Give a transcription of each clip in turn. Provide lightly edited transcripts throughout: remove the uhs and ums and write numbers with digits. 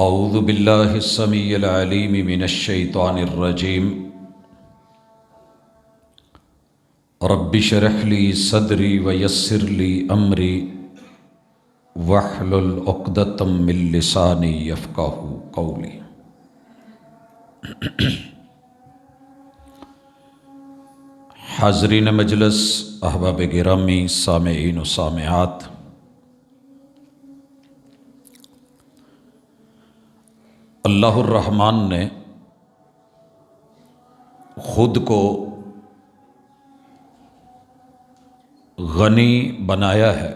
اعوذ باللہ السمیع العلیم من الشیطان الرجیم رب اشرح لی صدری ویسر لی امری واحلل عقدۃ من لسانی یفقہوا قولی۔ حاضرین مجلس، احباب گرامی، سامعین و سامعات، اللہ الرحمن نے خود کو غنی بنایا ہے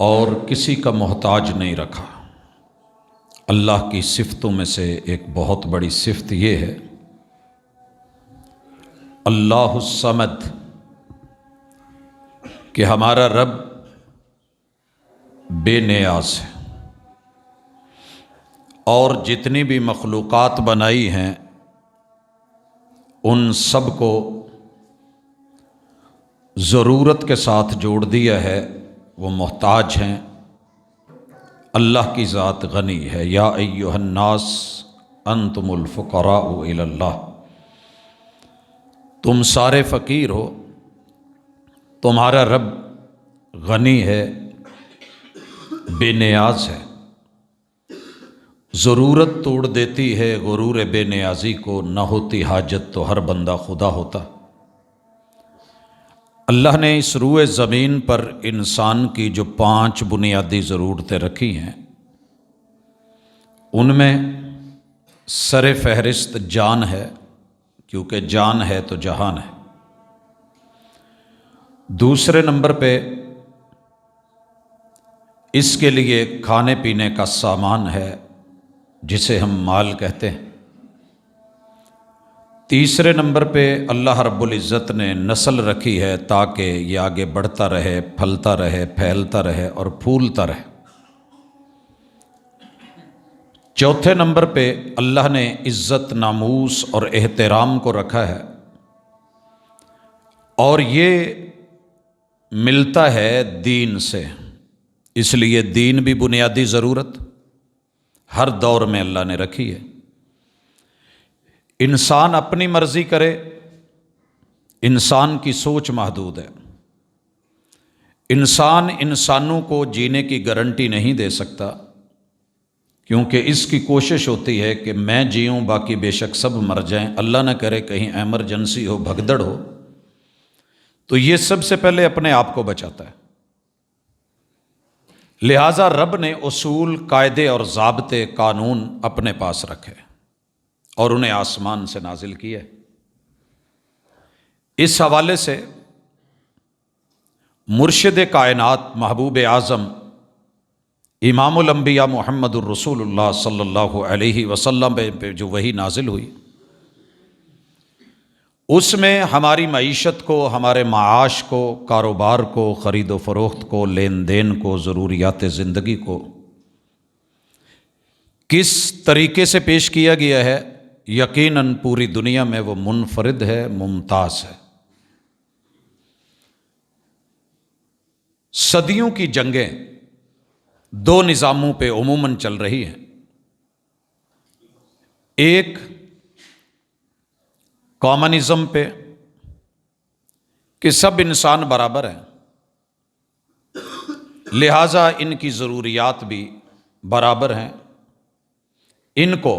اور کسی کا محتاج نہیں رکھا۔ اللہ کی صفتوں میں سے ایک بہت بڑی صفت یہ ہے، اللہ الصمد، کہ ہمارا رب بے نیاز ہے، اور جتنی بھی مخلوقات بنائی ہیں ان سب کو ضرورت کے ساتھ جوڑ دیا ہے، وہ محتاج ہیں۔ اللہ کی ذات غنی ہے۔ یا ایھا الناس انتم الفقراء الی اللہ، تم سارے فقیر ہو، تمہارا رب غنی ہے، بے نیاز ہے۔ ضرورت توڑ دیتی ہے غرور بے نیازی کو، نہ ہوتی حاجت تو ہر بندہ خدا ہوتا۔ اللہ نے اس روئے زمین پر انسان کی جو 5 بنیادی ضرورتیں رکھی ہیں، ان میں سر فہرست جان ہے، کیونکہ جان ہے تو جہان ہے۔ دوسرے نمبر پہ اس کے لیے کھانے پینے کا سامان ہے، جسے ہم مال کہتے ہیں۔ تیسرے نمبر پہ اللہ رب العزت نے نسل رکھی ہے تاکہ یہ آگے بڑھتا رہے، پھلتا رہے، پھیلتا رہے اور پھولتا رہے۔ چوتھے نمبر پہ اللہ نے عزت، ناموس اور احترام کو رکھا ہے، اور یہ ملتا ہے دین سے، اس لیے دین بھی بنیادی ضرورت ہر دور میں اللہ نے رکھی ہے۔ انسان اپنی مرضی کرے، انسان کی سوچ محدود ہے۔ انسان انسانوں کو جینے کی گارنٹی نہیں دے سکتا، کیونکہ اس کی کوشش ہوتی ہے کہ میں جیوں، باقی بے شک سب مر جائیں، اللہ نہ کرے کہیں ایمرجنسی ہو، بھگدڑ ہو، تو یہ سب سے پہلے اپنے آپ کو بچاتا ہے۔ لہٰذا رب نے اصول، قاعدے اور ضابطے، قانون اپنے پاس رکھے اور انہیں آسمان سے نازل کیے۔ اس حوالے سے مرشد کائنات، محبوب اعظم، امام الانبیاء محمد الرسول اللہ صلی اللہ علیہ وسلم پہ جو وحی نازل ہوئی، اس میں ہماری معیشت کو، ہمارے معاش کو، کاروبار کو، خرید و فروخت کو، لین دین کو، ضروریات زندگی کو کس طریقے سے پیش کیا گیا ہے، یقیناً پوری دنیا میں وہ منفرد ہے، ممتاز ہے۔ صدیوں کی جنگیں 2 نظاموں پہ عموماً چل رہی ہیں۔ ایک کامنزم پہ کہ سب انسان برابر ہیں، لہٰذا ان کی ضروریات بھی برابر ہیں، ان کو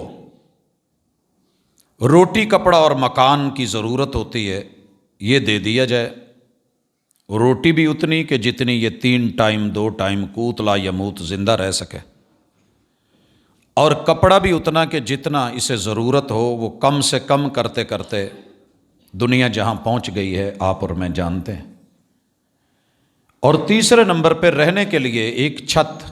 روٹی، کپڑا اور مکان کی ضرورت ہوتی ہے، یہ دے دیا جائے۔ روٹی بھی اتنی کہ جتنی یہ 3 ٹائم 2 ٹائم قوت لا یموت زندہ رہ سکے، اور کپڑا بھی اتنا کہ جتنا اسے ضرورت ہو، وہ کم سے کم کرتے کرتے دنیا جہاں پہنچ گئی ہے آپ اور میں جانتے ہیں۔ اور تیسرے نمبر پہ رہنے کے لیے ایک چھت۔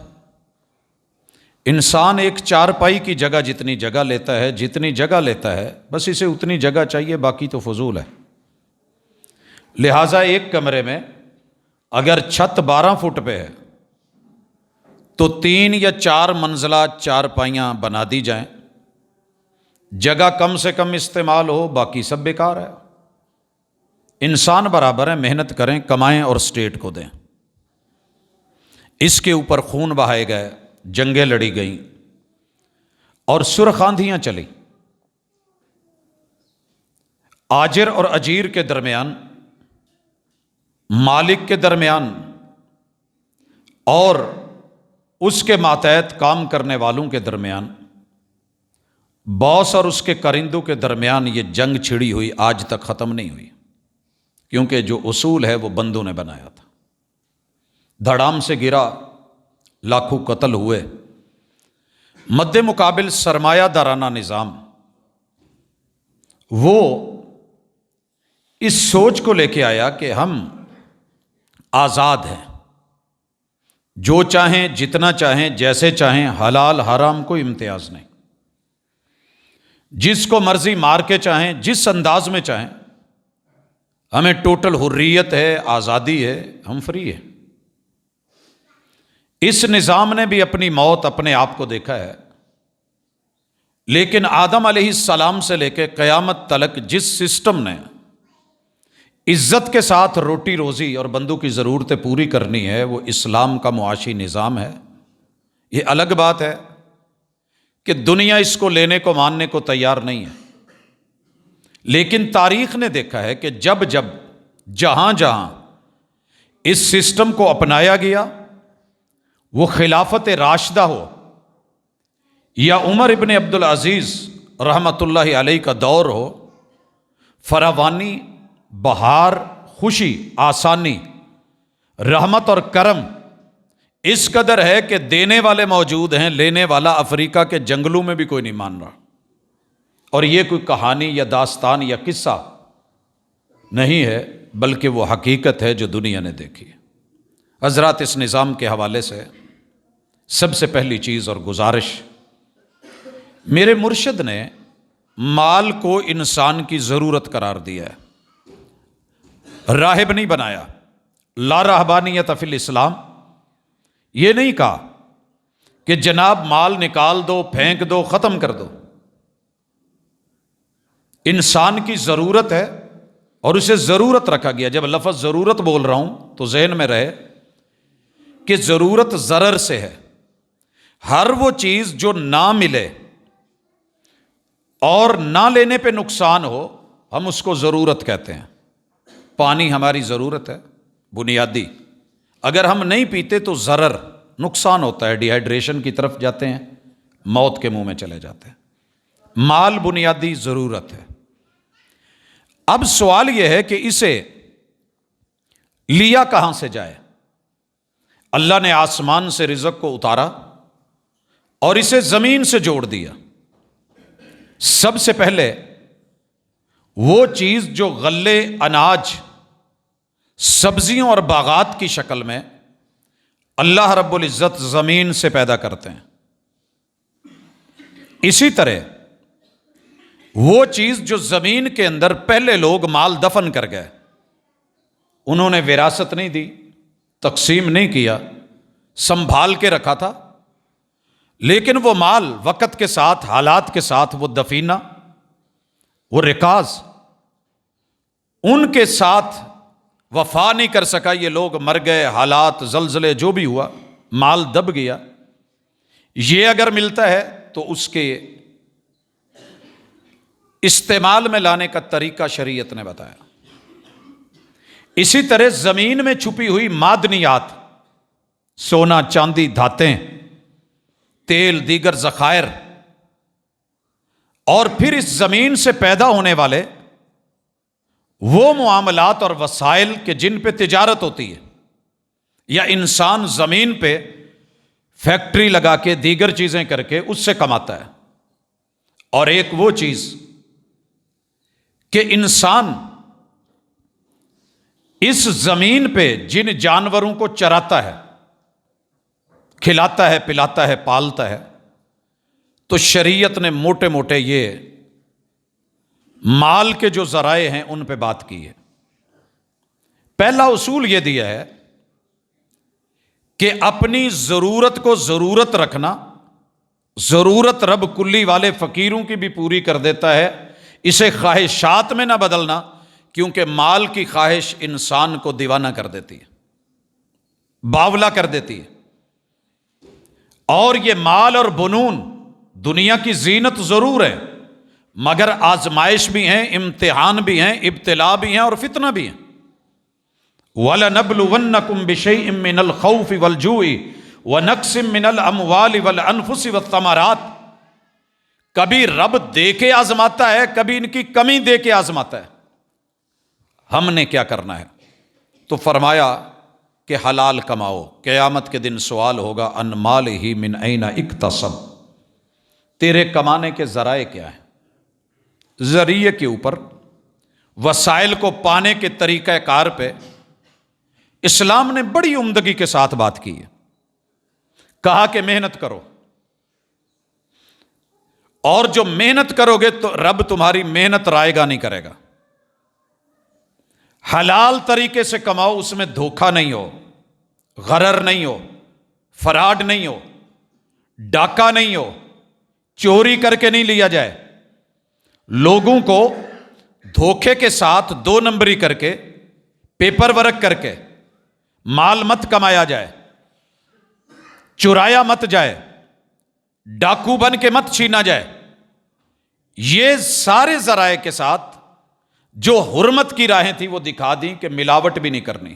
انسان ایک چارپائی کی جگہ جتنی جگہ لیتا ہے، جتنی جگہ لیتا ہے، بس اسے اتنی جگہ چاہیے، باقی تو فضول ہے۔ لہٰذا ایک کمرے میں اگر چھت 12 فٹ پہ ہے تو 3 یا 4 منزلہ چارپائیاں بنا دی جائیں، جگہ کم سے کم استعمال ہو، باقی سب بیکار ہے۔ انسان برابر ہیں، محنت کریں، کمائیں اور اسٹیٹ کو دیں۔ اس کے اوپر خون بہائے گئے، جنگیں لڑی گئیں اور سرخ آندھیاں چلی۔ آجر اور اجیر کے درمیان، مالک کے درمیان اور اس کے ماتحت کام کرنے والوں کے درمیان، باس اور اس کے کرندوں کے درمیان یہ جنگ چھڑی ہوئی آج تک ختم نہیں ہوئی، کیونکہ جو اصول ہے وہ بندوں نے بنایا تھا۔ دھڑام سے گرا، لاکھوں قتل ہوئے۔ مد مقابل سرمایہ دارانہ نظام وہ اس سوچ کو لے کے آیا کہ ہم آزاد ہیں، جو چاہیں جتنا چاہیں جیسے چاہیں، حلال حرام کوئی امتیاز نہیں، جس کو مرضی مار کے چاہیں، جس انداز میں چاہیں، ہمیں ٹوٹل حریت ہے، آزادی ہے، ہم فری ہیں۔ اس نظام نے بھی اپنی موت اپنے آپ کو دیکھا ہے، لیکن آدم علیہ السلام سے لے کے قیامت تلک جس سسٹم نے عزت کے ساتھ روٹی روزی اور بندوں کی ضرورتیں پوری کرنی ہے، وہ اسلام کا معاشی نظام ہے۔ یہ الگ بات ہے کہ دنیا اس کو لینے کو ماننے کو تیار نہیں ہے، لیکن تاریخ نے دیکھا ہے کہ جب جب جہاں جہاں اس سسٹم کو اپنایا گیا، وہ خلافت راشدہ ہو یا عمر ابن عبدالعزیز رحمۃ اللہ علیہ کا دور ہو، فراوانی، بہار، خوشی، آسانی، رحمت اور کرم اس قدر ہے کہ دینے والے موجود ہیں، لینے والا افریقہ کے جنگلوں میں بھی کوئی نہیں مان رہا۔ اور یہ کوئی کہانی یا داستان یا قصہ نہیں ہے، بلکہ وہ حقیقت ہے جو دنیا نے دیکھی ہے۔ حضرات، اس نظام کے حوالے سے سب سے پہلی چیز اور گزارش، میرے مرشد نے مال کو انسان کی ضرورت قرار دیا ہے، راہب نہیں بنایا۔ لا رہبانیت فی الاسلام، یہ نہیں کہا کہ جناب مال نکال دو، پھینک دو، ختم کر دو۔ انسان کی ضرورت ہے اور اسے ضرورت رکھا گیا۔ جب لفظ ضرورت بول رہا ہوں تو ذہن میں رہے کہ ضرورت ضرر سے ہے۔ ہر وہ چیز جو نہ ملے اور نہ لینے پہ نقصان ہو، ہم اس کو ضرورت کہتے ہیں۔ پانی ہماری ضرورت ہے بنیادی، اگر ہم نہیں پیتے تو ضرر، نقصان ہوتا ہے، ڈی ہائیڈریشن کی طرف جاتے ہیں، موت کے منہ میں چلے جاتے ہیں۔ مال بنیادی ضرورت ہے۔ اب سوال یہ ہے کہ اسے لیا کہاں سے جائے؟ اللہ نے آسمان سے رزق کو اتارا اور اسے زمین سے جوڑ دیا۔ سب سے پہلے وہ چیز جو غلے، اناج، سبزیوں اور باغات کی شکل میں اللہ رب العزت زمین سے پیدا کرتے ہیں، اسی طرح وہ چیز جو زمین کے اندر پہلے لوگ مال دفن کر گئے، انہوں نے وراثت نہیں دی، تقسیم نہیں کیا، سنبھال کے رکھا تھا، لیکن وہ مال وقت کے ساتھ، حالات کے ساتھ، وہ دفینہ، وہ رکاز ان کے ساتھ وفا نہیں کر سکا۔ یہ لوگ مر گئے، حالات، زلزلے، جو بھی ہوا، مال دب گیا۔ یہ اگر ملتا ہے تو اس کے استعمال میں لانے کا طریقہ شریعت نے بتایا۔ اسی طرح زمین میں چھپی ہوئی معدنیات، سونا، چاندی، دھاتیں، تیل، دیگر ذخائر، اور پھر اس زمین سے پیدا ہونے والے وہ معاملات اور وسائل کہ جن پہ تجارت ہوتی ہے، یا انسان زمین پہ فیکٹری لگا کے دیگر چیزیں کر کے اس سے کماتا ہے، اور ایک وہ چیز کہ انسان اس زمین پہ جن جانوروں کو چراتا ہے، کھلاتا ہے، پلاتا ہے، پالتا ہے، تو شریعت نے موٹے موٹے یہ مال کے جو ذرائع ہیں ان پہ بات کی ہے۔ پہلا اصول یہ دیا ہے کہ اپنی ضرورت کو ضرورت رکھنا، ضرورت رب کلی والے فقیروں کی بھی پوری کر دیتا ہے، اسے خواہشات میں نہ بدلنا، کیونکہ مال کی خواہش انسان کو دیوانہ کر دیتی ہے، باولا کر دیتی ہے۔ اور یہ مال اور بنون دنیا کی زینت ضرور ہے، مگر آزمائش بھی ہیں، امتحان بھی ہیں، ابتلا بھی ہیں اور فتنہ بھی ہیں۔ وَلَنَبْلُوَنَّكُمْ بِشَيْءٍ مِّنَ الْخَوْفِ وَالْجُوعِ وَنَقْصٍ مِّنَ الْأَمْوَالِ وَالْأَنفُسِ وَالثَّمَرَاتِ۔ کبھی رب دے کے آزماتا ہے، کبھی ان کی کمی دے کے آزماتا ہے۔ ہم نے کیا کرنا ہے؟ تو فرمایا کہ حلال کماؤ۔ قیامت کے دن سوال ہوگا ان مالہ من این اکتسب، تیرے کمانے کے ذرائع کیا ہیں؟ ذریعے کے اوپر، وسائل کو پانے کے طریقہ کار پہ اسلام نے بڑی عمدگی کے ساتھ بات کی ہے۔ کہا کہ محنت کرو، اور جو محنت کرو گے تو رب تمہاری محنت رائے گا نہیں کرے گا۔ حلال طریقے سے کماؤ، اس میں دھوکہ نہیں ہو، غرر نہیں ہو، فراڈ نہیں ہو، ڈاکہ نہیں ہو، چوری کر کے نہیں لیا جائے، لوگوں کو دھوکے کے ساتھ دو نمبری کر کے، پیپر ورک کر کے مال مت کمایا جائے، چرایا مت جائے، ڈاکو بن کے مت چھینا جائے۔ یہ سارے ذرائع کے ساتھ جو حرمت کی راہیں تھی وہ دکھا دیں کہ ملاوٹ بھی نہیں کرنی،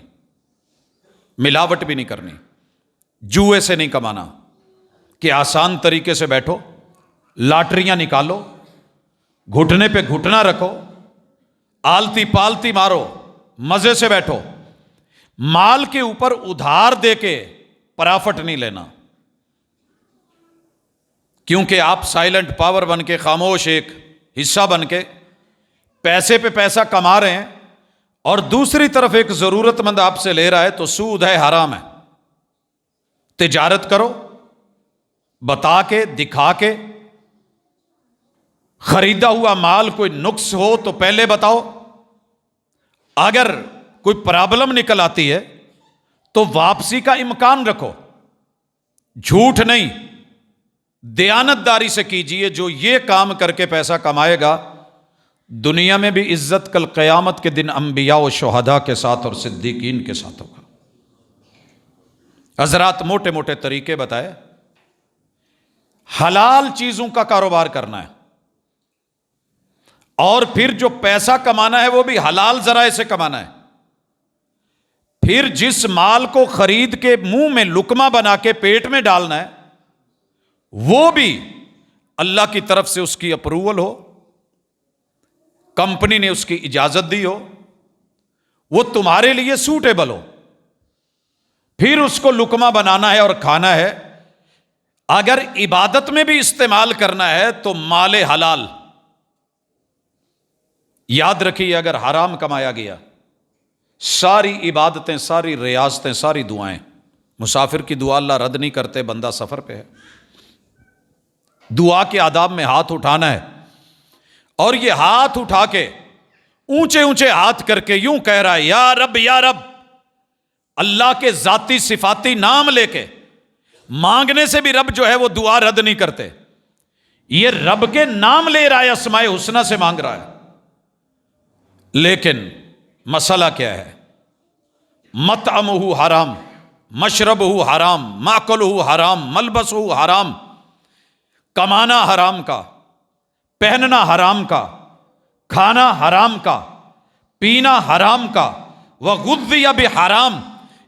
ملاوٹ بھی نہیں کرنی، جوئے سے نہیں کمانا کہ آسان طریقے سے بیٹھو، لاٹریاں نکالو، گھٹنے پہ گھٹنا رکھو، آلتی پالتی مارو، مزے سے بیٹھو۔ مال کے اوپر ادھار دے کے پرافٹ نہیں لینا، کیونکہ آپ سائلنٹ پاور بن کے، خاموش ایک حصہ بن کے پیسے پہ پیسہ کما رہے ہیں، اور دوسری طرف ایک ضرورت مند آپ سے لے رہا ہے، تو سود ہے، حرام ہے۔ تجارت کرو، بتا کے، دکھا کے، خریدا ہوا مال کوئی نقص ہو تو پہلے بتاؤ، اگر کوئی پرابلم نکل آتی ہے تو واپسی کا امکان رکھو، جھوٹ نہیں، دیانت داری سے کیجئے۔ جو یہ کام کر کے پیسہ کمائے گا، دنیا میں بھی عزت کل قیامت کے دن انبیاء و شہداء کے ساتھ اور صدیقین کے ساتھ ہوگا۔ حضرات موٹے موٹے طریقے بتائے، حلال چیزوں کا کاروبار کرنا ہے، اور پھر جو پیسہ کمانا ہے وہ بھی حلال ذرائع سے کمانا ہے۔ پھر جس مال کو خرید کے منہ میں لقمہ بنا کے پیٹ میں ڈالنا ہے، وہ بھی اللہ کی طرف سے اس کی اپروول ہو، کمپنی نے اس کی اجازت دی ہو، وہ تمہارے لیے سوٹیبل ہو، پھر اس کو لقمہ بنانا ہے اور کھانا ہے۔ اگر عبادت میں بھی استعمال کرنا ہے تو مال حلال۔ یاد رکھیے، اگر حرام کمایا گیا، ساری عبادتیں، ساری ریاضتیں، ساری دعائیں، مسافر کی دعا اللہ رد نہیں کرتے، بندہ سفر پہ ہے، دعا کے آداب میں ہاتھ اٹھانا ہے، اور یہ ہاتھ اٹھا کے اونچے اونچے ہاتھ کر کے یوں کہہ رہا ہے، یا رب یا رب، اللہ کے ذاتی صفاتی نام لے کے مانگنے سے بھی رب جو ہے وہ دعا رد نہیں کرتے۔ یہ رب کے نام لے رہا ہے، اسماء حسنہ سے مانگ رہا ہے، لیکن مسئلہ کیا ہے؟ مطعمہ حرام، مشربہ حرام، ماکلہ حرام، ملبسہ حرام، کمانا حرام کا، پہننا حرام کا، کھانا حرام کا، پینا حرام کا، وغذی بحرام،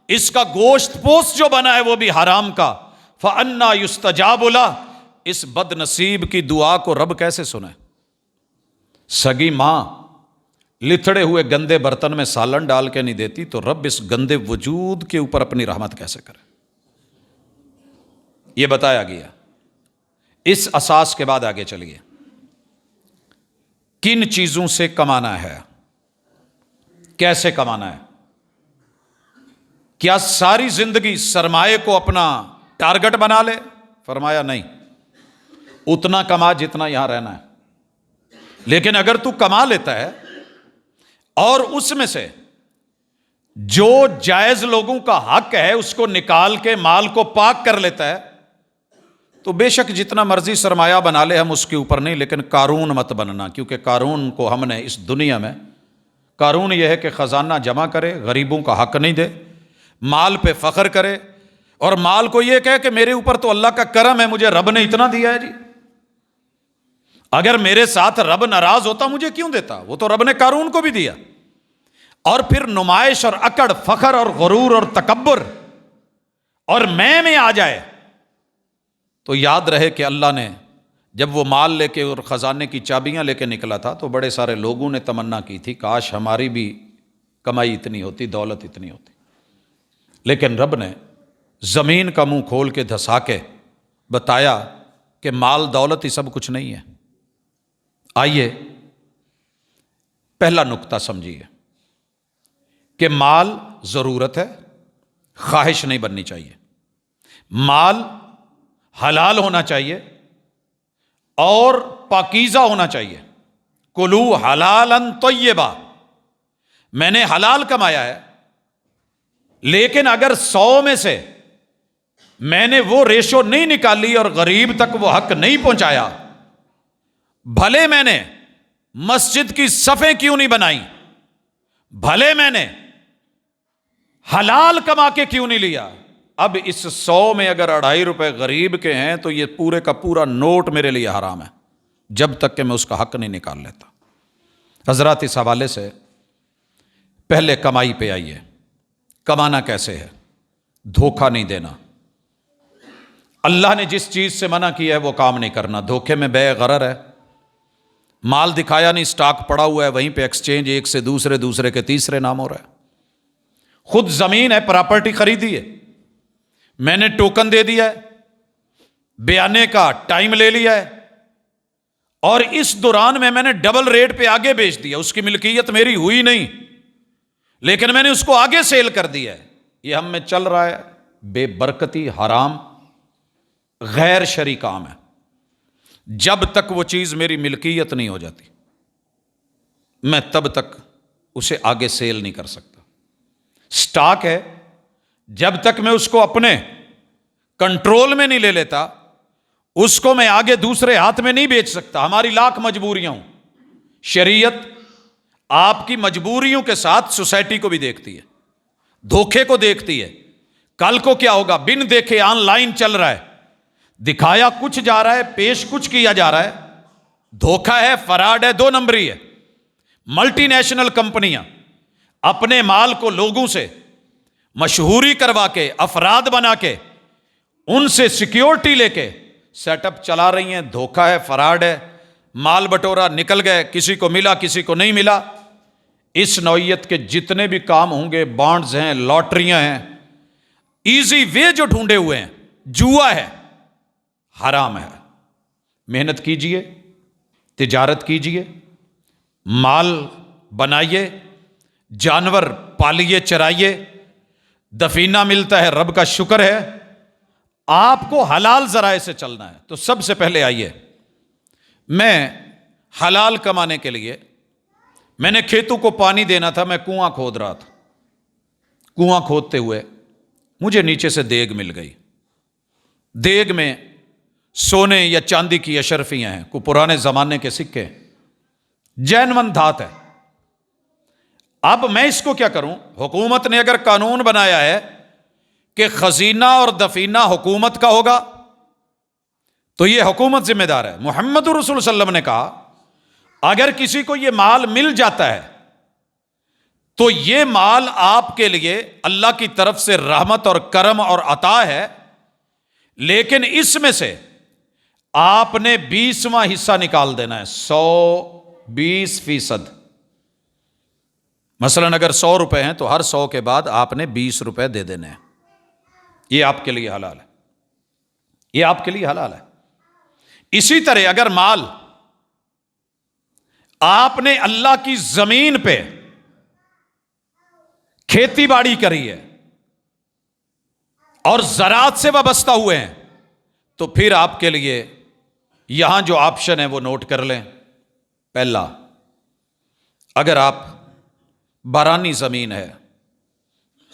اس کا گوشت پوست جو بنا ہے وہ بھی حرام کا۔ فَأَنَّا يُسْتَجَابُ لَهُ، اس بد نصیب کی دعا کو رب کیسے سنے؟ سگی ماں لتھڑے ہوئے گندے برتن میں سالن ڈال کے نہیں دیتی، تو رب اس گندے وجود کے اوپر اپنی رحمت کیسے کرے؟ یہ بتایا گیا۔ اس اساس کے بعد آگے چلیے، کن چیزوں سے کمانا ہے، کیسے کمانا ہے؟ کیا ساری زندگی سرمایہ کو اپنا ٹارگٹ بنا لے؟ فرمایا نہیں، اتنا کما جتنا یہاں رہنا ہے، لیکن اگر تو کما لیتا ہے اور اس میں سے جو جائز لوگوں کا حق ہے اس کو نکال کے مال کو پاک کر لیتا ہے، تو بے شک جتنا مرضی سرمایہ بنا لے، ہم اس کے اوپر نہیں، لیکن قارون مت بننا، کیونکہ قارون کو ہم نے اس دنیا میں، قارون یہ ہے کہ خزانہ جمع کرے، غریبوں کا حق نہیں دے، مال پہ فخر کرے، اور مال کو یہ کہے کہ میرے اوپر تو اللہ کا کرم ہے، مجھے رب نے اتنا دیا ہے جی، اگر میرے ساتھ رب ناراض ہوتا مجھے کیوں دیتا؟ وہ تو رب نے قارون کو بھی دیا۔ اور پھر نمائش اور اکڑ، فخر اور غرور اور تکبر اور میں آ جائے تو یاد رہے کہ اللہ نے جب وہ مال لے کے اور خزانے کی چابیاں لے کے نکلا تھا تو بڑے سارے لوگوں نے تمنا کی تھی کاش ہماری بھی کمائی اتنی ہوتی، دولت اتنی ہوتی، لیکن رب نے زمین کا منہ کھول کے دھسا کے بتایا کہ مال دولت ہی سب کچھ نہیں ہے۔ آئیے پہلا نقطہ سمجھیے کہ مال ضرورت ہے، خواہش نہیں بننی چاہیے، مال حلال ہونا چاہیے اور پاکیزہ ہونا چاہیے۔ کلو حلالا طیبا، میں نے حلال کمایا ہے، لیکن اگر 100 میں سے میں نے وہ ریشو نہیں نکالی اور غریب تک وہ حق نہیں پہنچایا، بھلے میں نے مسجد کی صفیں کیوں نہیں بنائی، بھلے میں نے حلال کما کے کیوں نہیں لیا، اب اس 100 میں اگر 2.5 روپے غریب کے ہیں تو یہ پورے کا پورا نوٹ میرے لیے حرام ہے جب تک کہ میں اس کا حق نہیں نکال لیتا۔ حضرات اس حوالے سے پہلے کمائی پہ آئیے۔ کمانا کیسے ہے؟ دھوکہ نہیں دینا۔ اللہ نے جس چیز سے منع کیا ہے وہ کام نہیں کرنا۔ دھوکے میں بے غرر ہے، مال دکھایا نہیں، سٹاک پڑا ہوا ہے وہیں پہ، ایکسچینج ایک سے دوسرے، دوسرے کے تیسرے نام ہو رہا ہے۔ خود زمین ہے، پراپرٹی خریدی ہے، میں نے ٹوکن دے دیا ہے، بیانے کا ٹائم لے لیا ہے، اور اس دوران میں نے ڈبل ریٹ پہ آگے بیچ دیا، اس کی ملکیت میری ہوئی نہیں لیکن میں نے اس کو آگے سیل کر دیا ہے۔ یہ ہم میں چل رہا ہے، بے برکتی، حرام، غیر شرعی کام ہے۔ جب تک وہ چیز میری ملکیت نہیں ہو جاتی میں تب تک اسے آگے سیل نہیں کر سکتا۔ سٹاک ہے، جب تک میں اس کو اپنے کنٹرول میں نہیں لے لیتا اس کو میں آگے دوسرے ہاتھ میں نہیں بیچ سکتا۔ ہماری لاکھ مجبوریاں ہوں، شریعت آپ کی مجبوریوں کے ساتھ سوسائٹی کو بھی دیکھتی ہے، دھوکے کو دیکھتی ہے۔ کل کو کیا ہوگا بن دیکھے آن لائن چل رہا ہے، دکھایا کچھ جا رہا ہے، پیش کچھ کیا جا رہا ہے، دھوکہ ہے، فراڈ ہے، 2 نمبری ہے۔ ملٹی نیشنل کمپنیاں اپنے مال کو لوگوں سے مشہوری کروا کے، افراد بنا کے، ان سے سیکیورٹی لے کے سیٹ اپ چلا رہی ہیں۔ دھوکہ ہے، فراڈ ہے، مال بٹورا نکل گئے، کسی کو ملا کسی کو نہیں ملا۔ اس نوعیت کے جتنے بھی کام ہوں گے، بانڈز ہیں، لاٹریاں ہیں، ایزی وے جو ڈھونڈے ہوئے ہیں، جوا ہے، حرام ہے۔ محنت کیجئے، تجارت کیجئے، مال بنائیے، جانور پالیے، چرائیے، دفینہ ملتا ہے، رب کا شکر ہے۔ آپ کو حلال ذرائع سے چلنا ہے تو سب سے پہلے آئیے، میں حلال کمانے کے لیے میں نے کھیتوں کو پانی دینا تھا، میں کنواں کھود رہا تھا، کنواں کھودتے ہوئے مجھے نیچے سے دیگ مل گئی، دیگ میں سونے یا چاندی کی اشرفیاں ہیں، کوئی پرانے زمانے کے سکے، جینون دھات ہے۔ اب میں اس کو کیا کروں؟ حکومت نے اگر قانون بنایا ہے کہ خزینہ اور دفینہ حکومت کا ہوگا تو یہ حکومت ذمہ دار ہے۔ محمد رسول صلی اللہ علیہ وسلم نے کہا اگر کسی کو یہ مال مل جاتا ہے تو یہ مال آپ کے لیے اللہ کی طرف سے رحمت اور کرم اور عطا ہے، لیکن اس میں سے آپ نے 20واں حصہ نکال دینا ہے، 120%۔ مثلا اگر 100 روپے ہیں تو ہر 100 کے بعد آپ نے 20 روپے دے دینے ہیں۔ یہ آپ کے لیے حلال ہے، یہ آپ کے لیے حلال ہے۔ اسی طرح اگر مال آپ نے اللہ کی زمین پہ کھیتی باڑی کری ہے اور زراعت سے وابستہ ہوئے ہیں تو پھر آپ کے لیے یہاں جو آپشن ہے وہ نوٹ کر لیں۔ پہلا، اگر آپ بارانی زمین ہے،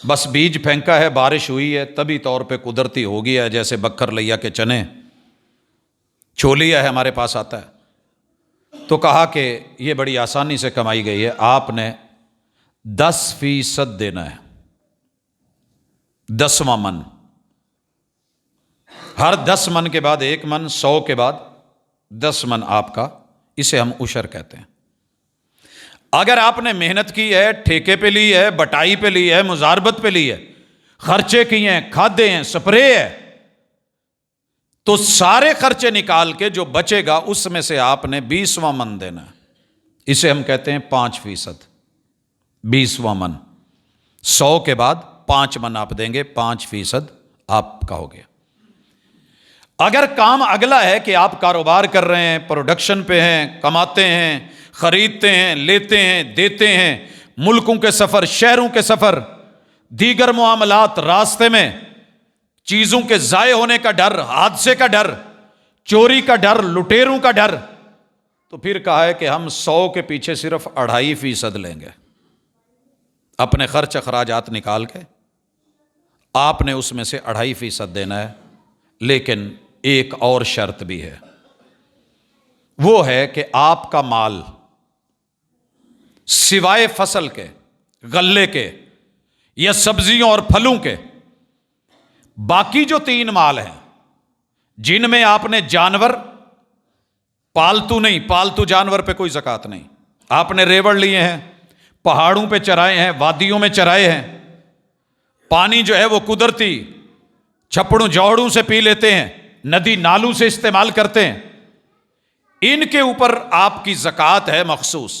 بس بیج پھینکا ہے، بارش ہوئی ہے، طبی طور پہ قدرتی ہو گیا ہے، جیسے بکر لیا کے چنے، چھولیا ہے ہمارے پاس آتا ہے، تو کہا کہ یہ بڑی آسانی سے کمائی گئی ہے، آپ نے 10% دینا ہے، 10واں من ہر 10 من کے بعد 1 من، 100 کے بعد 10 من آپ کا، اسے ہم عشر کہتے ہیں۔ اگر آپ نے محنت کی ہے، ٹھیکے پہ لی ہے، بٹائی پہ لی ہے، مزاربت پہ لی ہے، خرچے کیے ہیں، کھادے ہیں، سپرے ہے، تو سارے خرچے نکال کے جو بچے گا اس میں سے آپ نے 20واں من دینا ہے۔ اسے ہم کہتے ہیں 5%۔ 20واں من، 100 کے بعد 5 من آپ دیں گے، 5% آپ کا ہو گیا۔ اگر کام اگلا ہے کہ آپ کاروبار کر رہے ہیں، پروڈکشن پہ ہیں، کماتے ہیں، خریدتے ہیں، لیتے ہیں، دیتے ہیں، ملکوں کے سفر، شہروں کے سفر، دیگر معاملات، راستے میں چیزوں کے ضائع ہونے کا ڈر، حادثے کا ڈر، چوری کا ڈر، لٹیروں کا ڈر، تو پھر کہا ہے کہ ہم 100 کے پیچھے صرف 2.5% لیں گے۔ اپنے خرچ اخراجات نکال کے آپ نے اس میں سے 2.5% دینا ہے، لیکن ایک اور شرط بھی ہے، وہ ہے کہ آپ کا مال سوائے فصل کے، غلے کے یا سبزیوں اور پھلوں کے، باقی جو 3 مال ہیں جن میں آپ نے جانور، پالتو نہیں، پالتو جانور پہ کوئی زکوٰۃ نہیں، آپ نے ریوڑ لیے ہیں، پہاڑوں پہ چرائے ہیں، وادیوں میں چرائے ہیں، پانی جو ہے وہ قدرتی چھپڑوں جوڑوں سے پی لیتے ہیں، ندی نالوں سے استعمال کرتے ہیں، ان کے اوپر آپ کی زکوٰۃ ہے مخصوص۔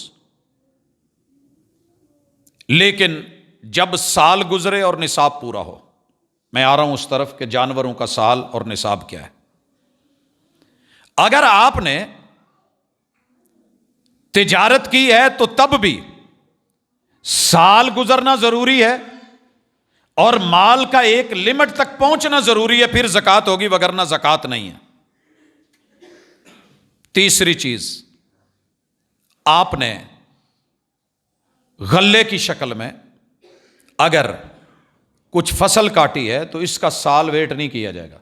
لیکن جب سال گزرے اور نصاب پورا ہو، میں آ رہا ہوں اس طرف کہ جانوروں کا سال اور نصاب کیا ہے۔ اگر آپ نے تجارت کی ہے تو تب بھی سال گزرنا ضروری ہے اور مال کا ایک لمٹ تک پہنچنا ضروری ہے، پھر زکوٰۃ ہوگی، وگرنہ زکوٰۃ نہیں ہے۔ تیسری چیز، آپ نے غلے کی شکل میں اگر کچھ فصل کاٹی ہے تو اس کا سال ویٹ نہیں کیا جائے گا۔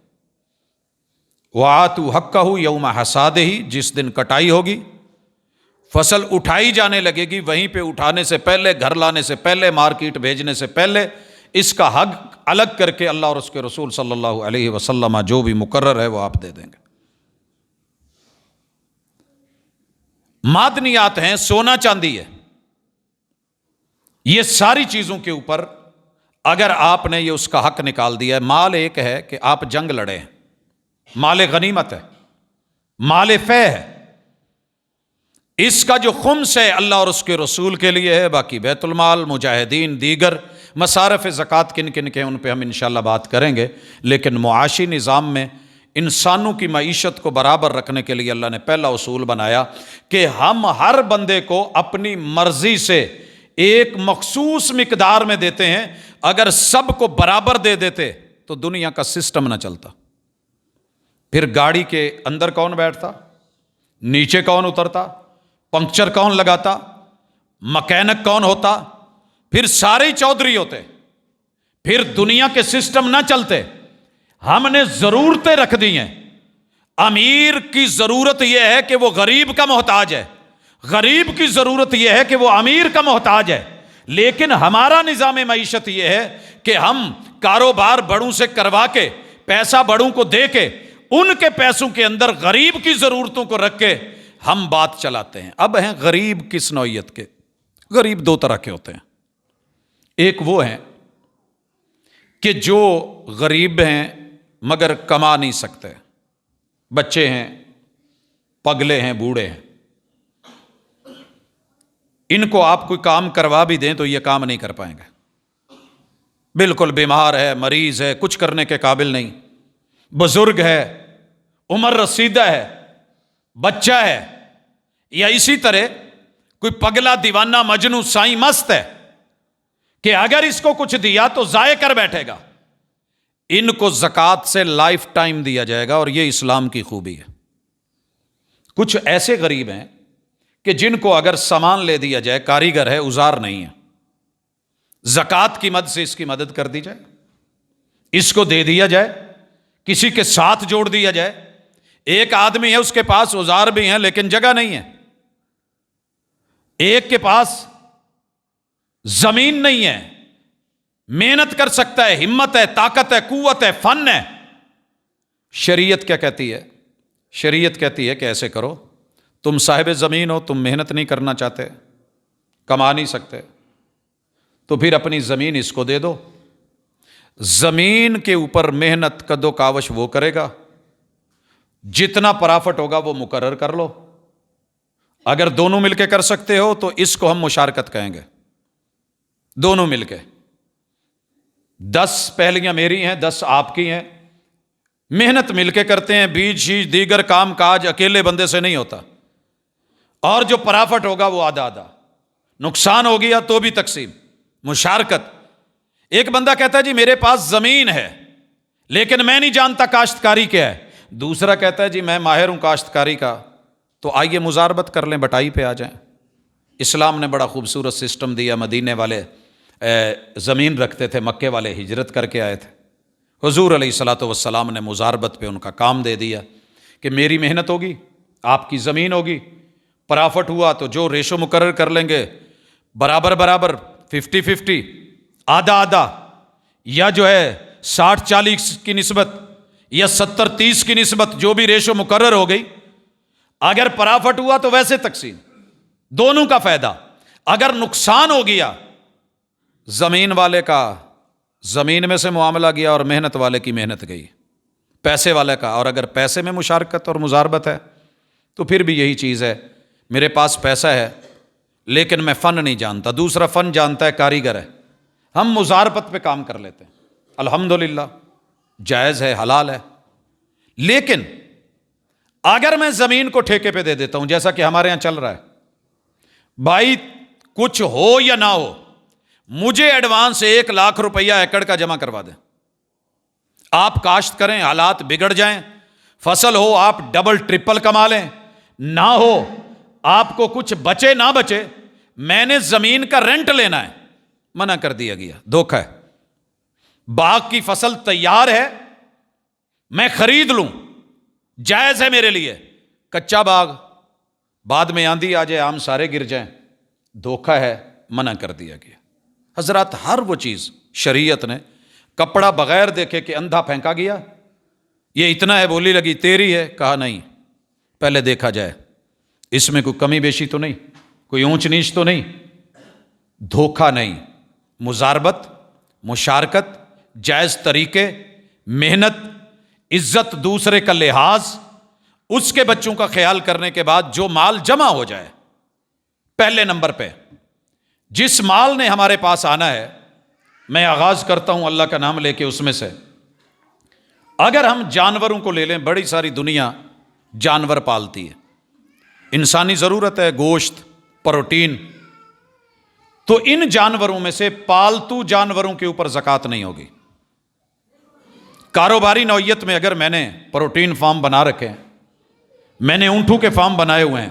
وَآتُوا حَقَّهُ يَوْمَ حَصَادِهِ، جس دن کٹائی ہوگی، فصل اٹھائی جانے لگے گی، وہیں پہ اٹھانے سے پہلے، گھر لانے سے پہلے، مارکیٹ بھیجنے سے پہلے اس کا حق الگ کر کے اللہ اور اس کے رسول صلی اللہ علیہ وسلم جو بھی مقرر ہے وہ آپ دے دیں گے۔ معدنیات ہیں، سونا چاندی ہے، یہ ساری چیزوں کے اوپر اگر آپ نے یہ اس کا حق نکال دیا ہے۔ مال ایک ہے کہ آپ جنگ لڑے ہیں، مال غنیمت ہے، مال فے ہے، اس کا جو خمس ہے اللہ اور اس کے رسول کے لیے ہے، باقی بیت المال، مجاہدین، دیگر مصارف زکوٰۃ کن کن کے ان پہ ہم انشاءاللہ بات کریں گے۔ لیکن معاشی نظام میں انسانوں کی معیشت کو برابر رکھنے کے لیے اللہ نے پہلا اصول بنایا کہ ہم ہر بندے کو اپنی مرضی سے ایک مخصوص مقدار میں دیتے ہیں۔ اگر سب کو برابر دے دیتے تو دنیا کا سسٹم نہ چلتا، پھر گاڑی کے اندر کون بیٹھتا، نیچے کون اترتا، پنکچر کون لگاتا، مکینک کون ہوتا، پھر سارے چودھری ہوتے، پھر دنیا کے سسٹم نہ چلتے۔ ہم نے ضرورتیں رکھ دی ہیں۔ امیر کی ضرورت یہ ہے کہ وہ غریب کا محتاج ہے، غریب کی ضرورت یہ ہے کہ وہ امیر کا محتاج ہے، لیکن ہمارا نظام معیشت یہ ہے کہ ہم کاروبار بڑوں سے کروا کے، پیسہ بڑوں کو دے کے، ان کے پیسوں کے اندر غریب کی ضرورتوں کو رکھ کے ہم بات چلاتے ہیں۔ اب ہیں غریب کس نوعیت کے؟ غریب 2 طرح کے ہوتے ہیں۔ ایک وہ ہیں کہ جو غریب ہیں مگر کما نہیں سکتے، بچے ہیں، پگلے ہیں، بوڑھے ہیں، ان کو آپ کوئی کام کروا بھی دیں تو یہ کام نہیں کر پائیں گے، بالکل بیمار ہے، مریض ہے، کچھ کرنے کے قابل نہیں، بزرگ ہے، عمر رسیدہ ہے، بچہ ہے، یا اسی طرح کوئی پگلا دیوانہ مجنوں سائیں مست ہے کہ اگر اس کو کچھ دیا تو ضائع کر بیٹھے گا، ان کو زکوٰۃ سے لائف ٹائم دیا جائے گا، اور یہ اسلام کی خوبی ہے۔ کچھ ایسے غریب ہیں کہ جن کو اگر سامان لے دیا جائے، کاریگر ہے، اوزار نہیں ہے، زکوٰۃ کی مد سے اس کی مدد کر دی جائے، اس کو دے دیا جائے، کسی کے ساتھ جوڑ دیا جائے۔ ایک آدمی ہے، اس کے پاس اوزار بھی ہیں لیکن جگہ نہیں ہے، ایک کے پاس زمین نہیں ہے، محنت کر سکتا ہے، ہمت ہے، طاقت ہے، قوت ہے، فن ہے، شریعت کیا کہتی ہے؟ شریعت کہتی ہے کہ ایسے کرو، تم صاحب زمین ہو، تم محنت نہیں کرنا چاہتے، کما نہیں سکتے، تو پھر اپنی زمین اس کو دے دو، زمین کے اوپر محنت کد و کاوش وہ کرے گا، جتنا پرافٹ ہوگا وہ مقرر کر لو۔ اگر دونوں مل کے کر سکتے ہو تو اس کو ہم مشارکت کہیں گے، دونوں مل کے، 10 پہلیاں میری ہیں، 10 آپ کی ہیں، محنت مل کے کرتے ہیں، بیج شیج دیگر کام کاج اکیلے بندے سے نہیں ہوتا، اور جو پرافٹ ہوگا وہ آدھا آدھا، نقصان ہو گیا تو بھی تقسیم، مشارکت۔ ایک بندہ کہتا ہے جی میرے پاس زمین ہے لیکن میں نہیں جانتا کاشتکاری کیا ہے، دوسرا کہتا ہے جی میں ماہر ہوں کاشتکاری کا، تو آئیے مزاربت کر لیں، بٹائی پہ آ جائیں۔ اسلام نے بڑا خوبصورت سسٹم دیا، مدینے والے زمین رکھتے تھے، مکے والے ہجرت کر کے آئے تھے، حضور علیہ الصلاۃ والسلام نے مزاربت پہ ان کا کام دے دیا کہ میری محنت ہوگی، آپ کی زمین ہوگی، پرافٹ ہوا تو جو ریشو مقرر کر لیں گے، برابر برابر، 50-50، آدھا آدھا، یا جو ہے 60-40 کی نسبت، یا 70-30 کی نسبت، جو بھی ریشو مقرر ہو گئی۔ اگر پرافٹ ہوا تو ویسے تقسیم، دونوں کا فائدہ۔ اگر نقصان ہو گیا، زمین والے کا زمین میں سے معاملہ گیا اور محنت والے کی محنت گئی، پیسے والے کا۔ اور اگر پیسے میں مشارکت اور مزاربت ہے تو پھر بھی یہی چیز ہے، میرے پاس پیسہ ہے لیکن میں فن نہیں جانتا، دوسرا فن جانتا ہے، کاریگر ہے، ہم مزاربت پہ کام کر لیتے ہیں، الحمدللہ جائز ہے، حلال ہے۔ لیکن اگر میں زمین کو ٹھیکے پہ دے دیتا ہوں، جیسا کہ ہمارے یہاں چل رہا ہے، بھائی کچھ ہو یا نہ ہو، مجھے ایڈوانس 1 لاکھ روپیہ ایکڑ کا جمع کروا دیں، آپ کاشت کریں، حالات بگڑ جائیں، فصل ہو آپ ڈبل ٹرپل کما لیں، نہ ہو آپ کو کچھ بچے نہ بچے، میں نے زمین کا رینٹ لینا ہے، منع کر دیا گیا، دھوکہ ہے۔ باغ کی فصل تیار ہے، میں خرید لوں، جائز ہے میرے لیے، کچا باغ، بعد میں آندھی آ جائے، آم سارے گر جائیں، دھوکہ ہے، منع کر دیا گیا۔ حضرات ہر وہ چیز شریعت نے، کپڑا بغیر دیکھے کہ اندھا پھینکا گیا، یہ اتنا ہے، بولی لگی تیری ہے، کہا نہیں، پہلے دیکھا جائے، اس میں کوئی کمی بیشی تو نہیں، کوئی اونچ نیچ تو نہیں، دھوکہ نہیں، مزاربت، مشارکت، جائز طریقے، محنت، عزت، دوسرے کا لحاظ، اس کے بچوں کا خیال کرنے کے بعد جو مال جمع ہو جائے، پہلے نمبر پہ جس مال نے ہمارے پاس آنا ہے، میں آغاز کرتا ہوں اللہ کا نام لے کے، اس میں سے اگر ہم جانوروں کو لے لیں، بڑی ساری دنیا جانور پالتی ہے، انسانی ضرورت ہے گوشت، پروٹین، تو ان جانوروں میں سے پالتو جانوروں کے اوپر زکوٰۃ نہیں ہوگی۔ کاروباری نوعیت میں اگر میں نے پروٹین فارم بنا رکھے ہیں، میں نے اونٹوں کے فارم بنائے ہوئے ہیں،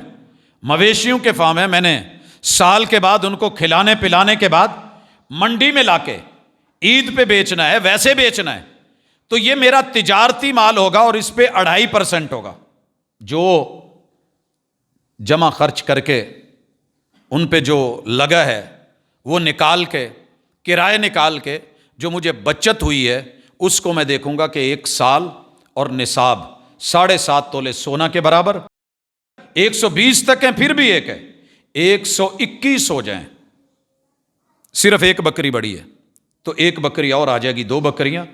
مویشیوں کے فارم ہیں، میں نے سال کے بعد ان کو کھلانے پلانے کے بعد منڈی میں لا کے عید پہ بیچنا ہے، ویسے بیچنا ہے، تو یہ میرا تجارتی مال ہوگا اور اس پہ 2.5% ہوگا، جو جمع خرچ کر کے ان پہ جو لگا ہے وہ نکال کے، کرایہ نکال کے جو مجھے بچت ہوئی ہے، اس کو میں دیکھوں گا کہ 1 سال اور نصاب 7.5 تولے سونا کے برابر، 120 تک ہیں پھر بھی ایک ہے، 121 ہو جائیں، صرف ایک بکری بڑی ہے تو ایک بکری اور آ جائے گی، 2 بکریاں،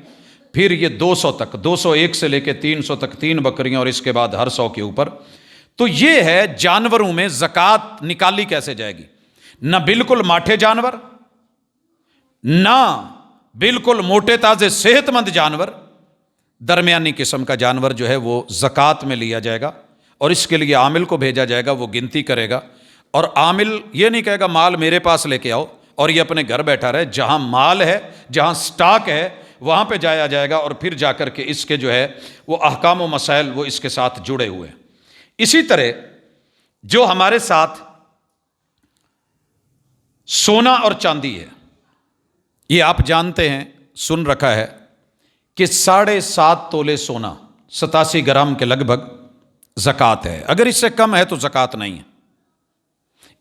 پھر یہ 200 تک، 201 سے لے کے 300 تک 3 بکریاں، اور اس کے بعد ہر 100 کے اوپر۔ تو یہ ہے جانوروں میں زکوٰۃ نکالی کیسے جائے گی، نہ بالکل ماٹھے جانور، نہ بالکل موٹے تازے صحت مند جانور، درمیانی قسم کا جانور جو ہے وہ زکوٰۃ میں لیا جائے گا، اور اس کے لیے عامل کو بھیجا جائے گا، وہ گنتی کرے گا، اور عامل یہ نہیں کہے گا مال میرے پاس لے کے آؤ اور یہ اپنے گھر بیٹھا رہے، جہاں مال ہے، جہاں سٹاک ہے، وہاں پہ جایا جائے گا، اور پھر جا کر کے اس کے جو ہے وہ احکام و مسائل وہ اس کے ساتھ جڑے ہوئے ہیں۔ اسی طرح جو ہمارے ساتھ سونا اور چاندی ہے، یہ آپ جانتے ہیں، سن رکھا ہے کہ 7.5 تولے سونا 87 گرام کے لگ بھگ زکوٰۃ ہے، اگر اس سے کم ہے تو زکوٰۃ نہیں ہے،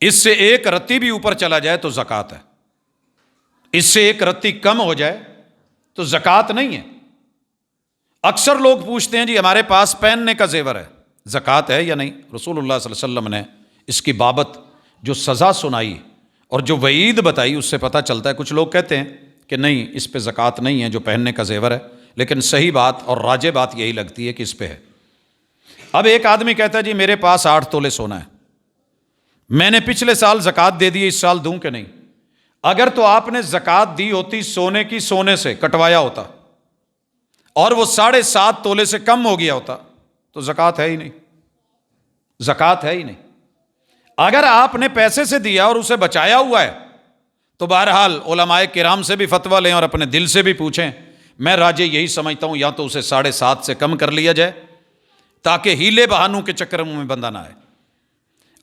اس سے 1 رتی بھی اوپر چلا جائے تو زکوٰۃ ہے، اس سے 1 رتی کم ہو جائے تو زکوٰۃ نہیں ہے۔ اکثر لوگ پوچھتے ہیں جی ہمارے پاس پہننے کا زیور ہے، زکوٰۃ ہے یا نہیں؟ رسول اللہ صلی اللہ علیہ وسلم نے اس کی بابت جو سزا سنائی اور جو وعید بتائی اس سے پتہ چلتا ہے. کچھ لوگ کہتے ہیں کہ نہیں اس پہ زکوٰۃ نہیں ہے جو پہننے کا زیور ہے، لیکن صحیح بات اور راجح بات یہی لگتی ہے کہ اس پہ ہے. اب ایک آدمی کہتا ہے جی میرے پاس 8 تولے سونا ہے، میں نے پچھلے سال زکوٰۃ دے دی، اس سال دوں کہ نہیں؟ اگر تو آپ نے زکوٰۃ دی ہوتی سونے کی، سونے سے کٹوایا ہوتا اور وہ 7.5 تولے سے کم ہو گیا ہوتا تو زکوٰۃ ہے ہی نہیں، زکوٰۃ ہے ہی نہیں. اگر آپ نے پیسے سے دیا اور اسے بچایا ہوا ہے تو بہرحال علماء کرام سے بھی فتویٰ لیں اور اپنے دل سے بھی پوچھیں. میں راجے یہی سمجھتا ہوں یا تو اسے 7.5 سے کم کر لیا جائے تاکہ ہیلے بہانوں کے چکر میں بندہ نہ آئے.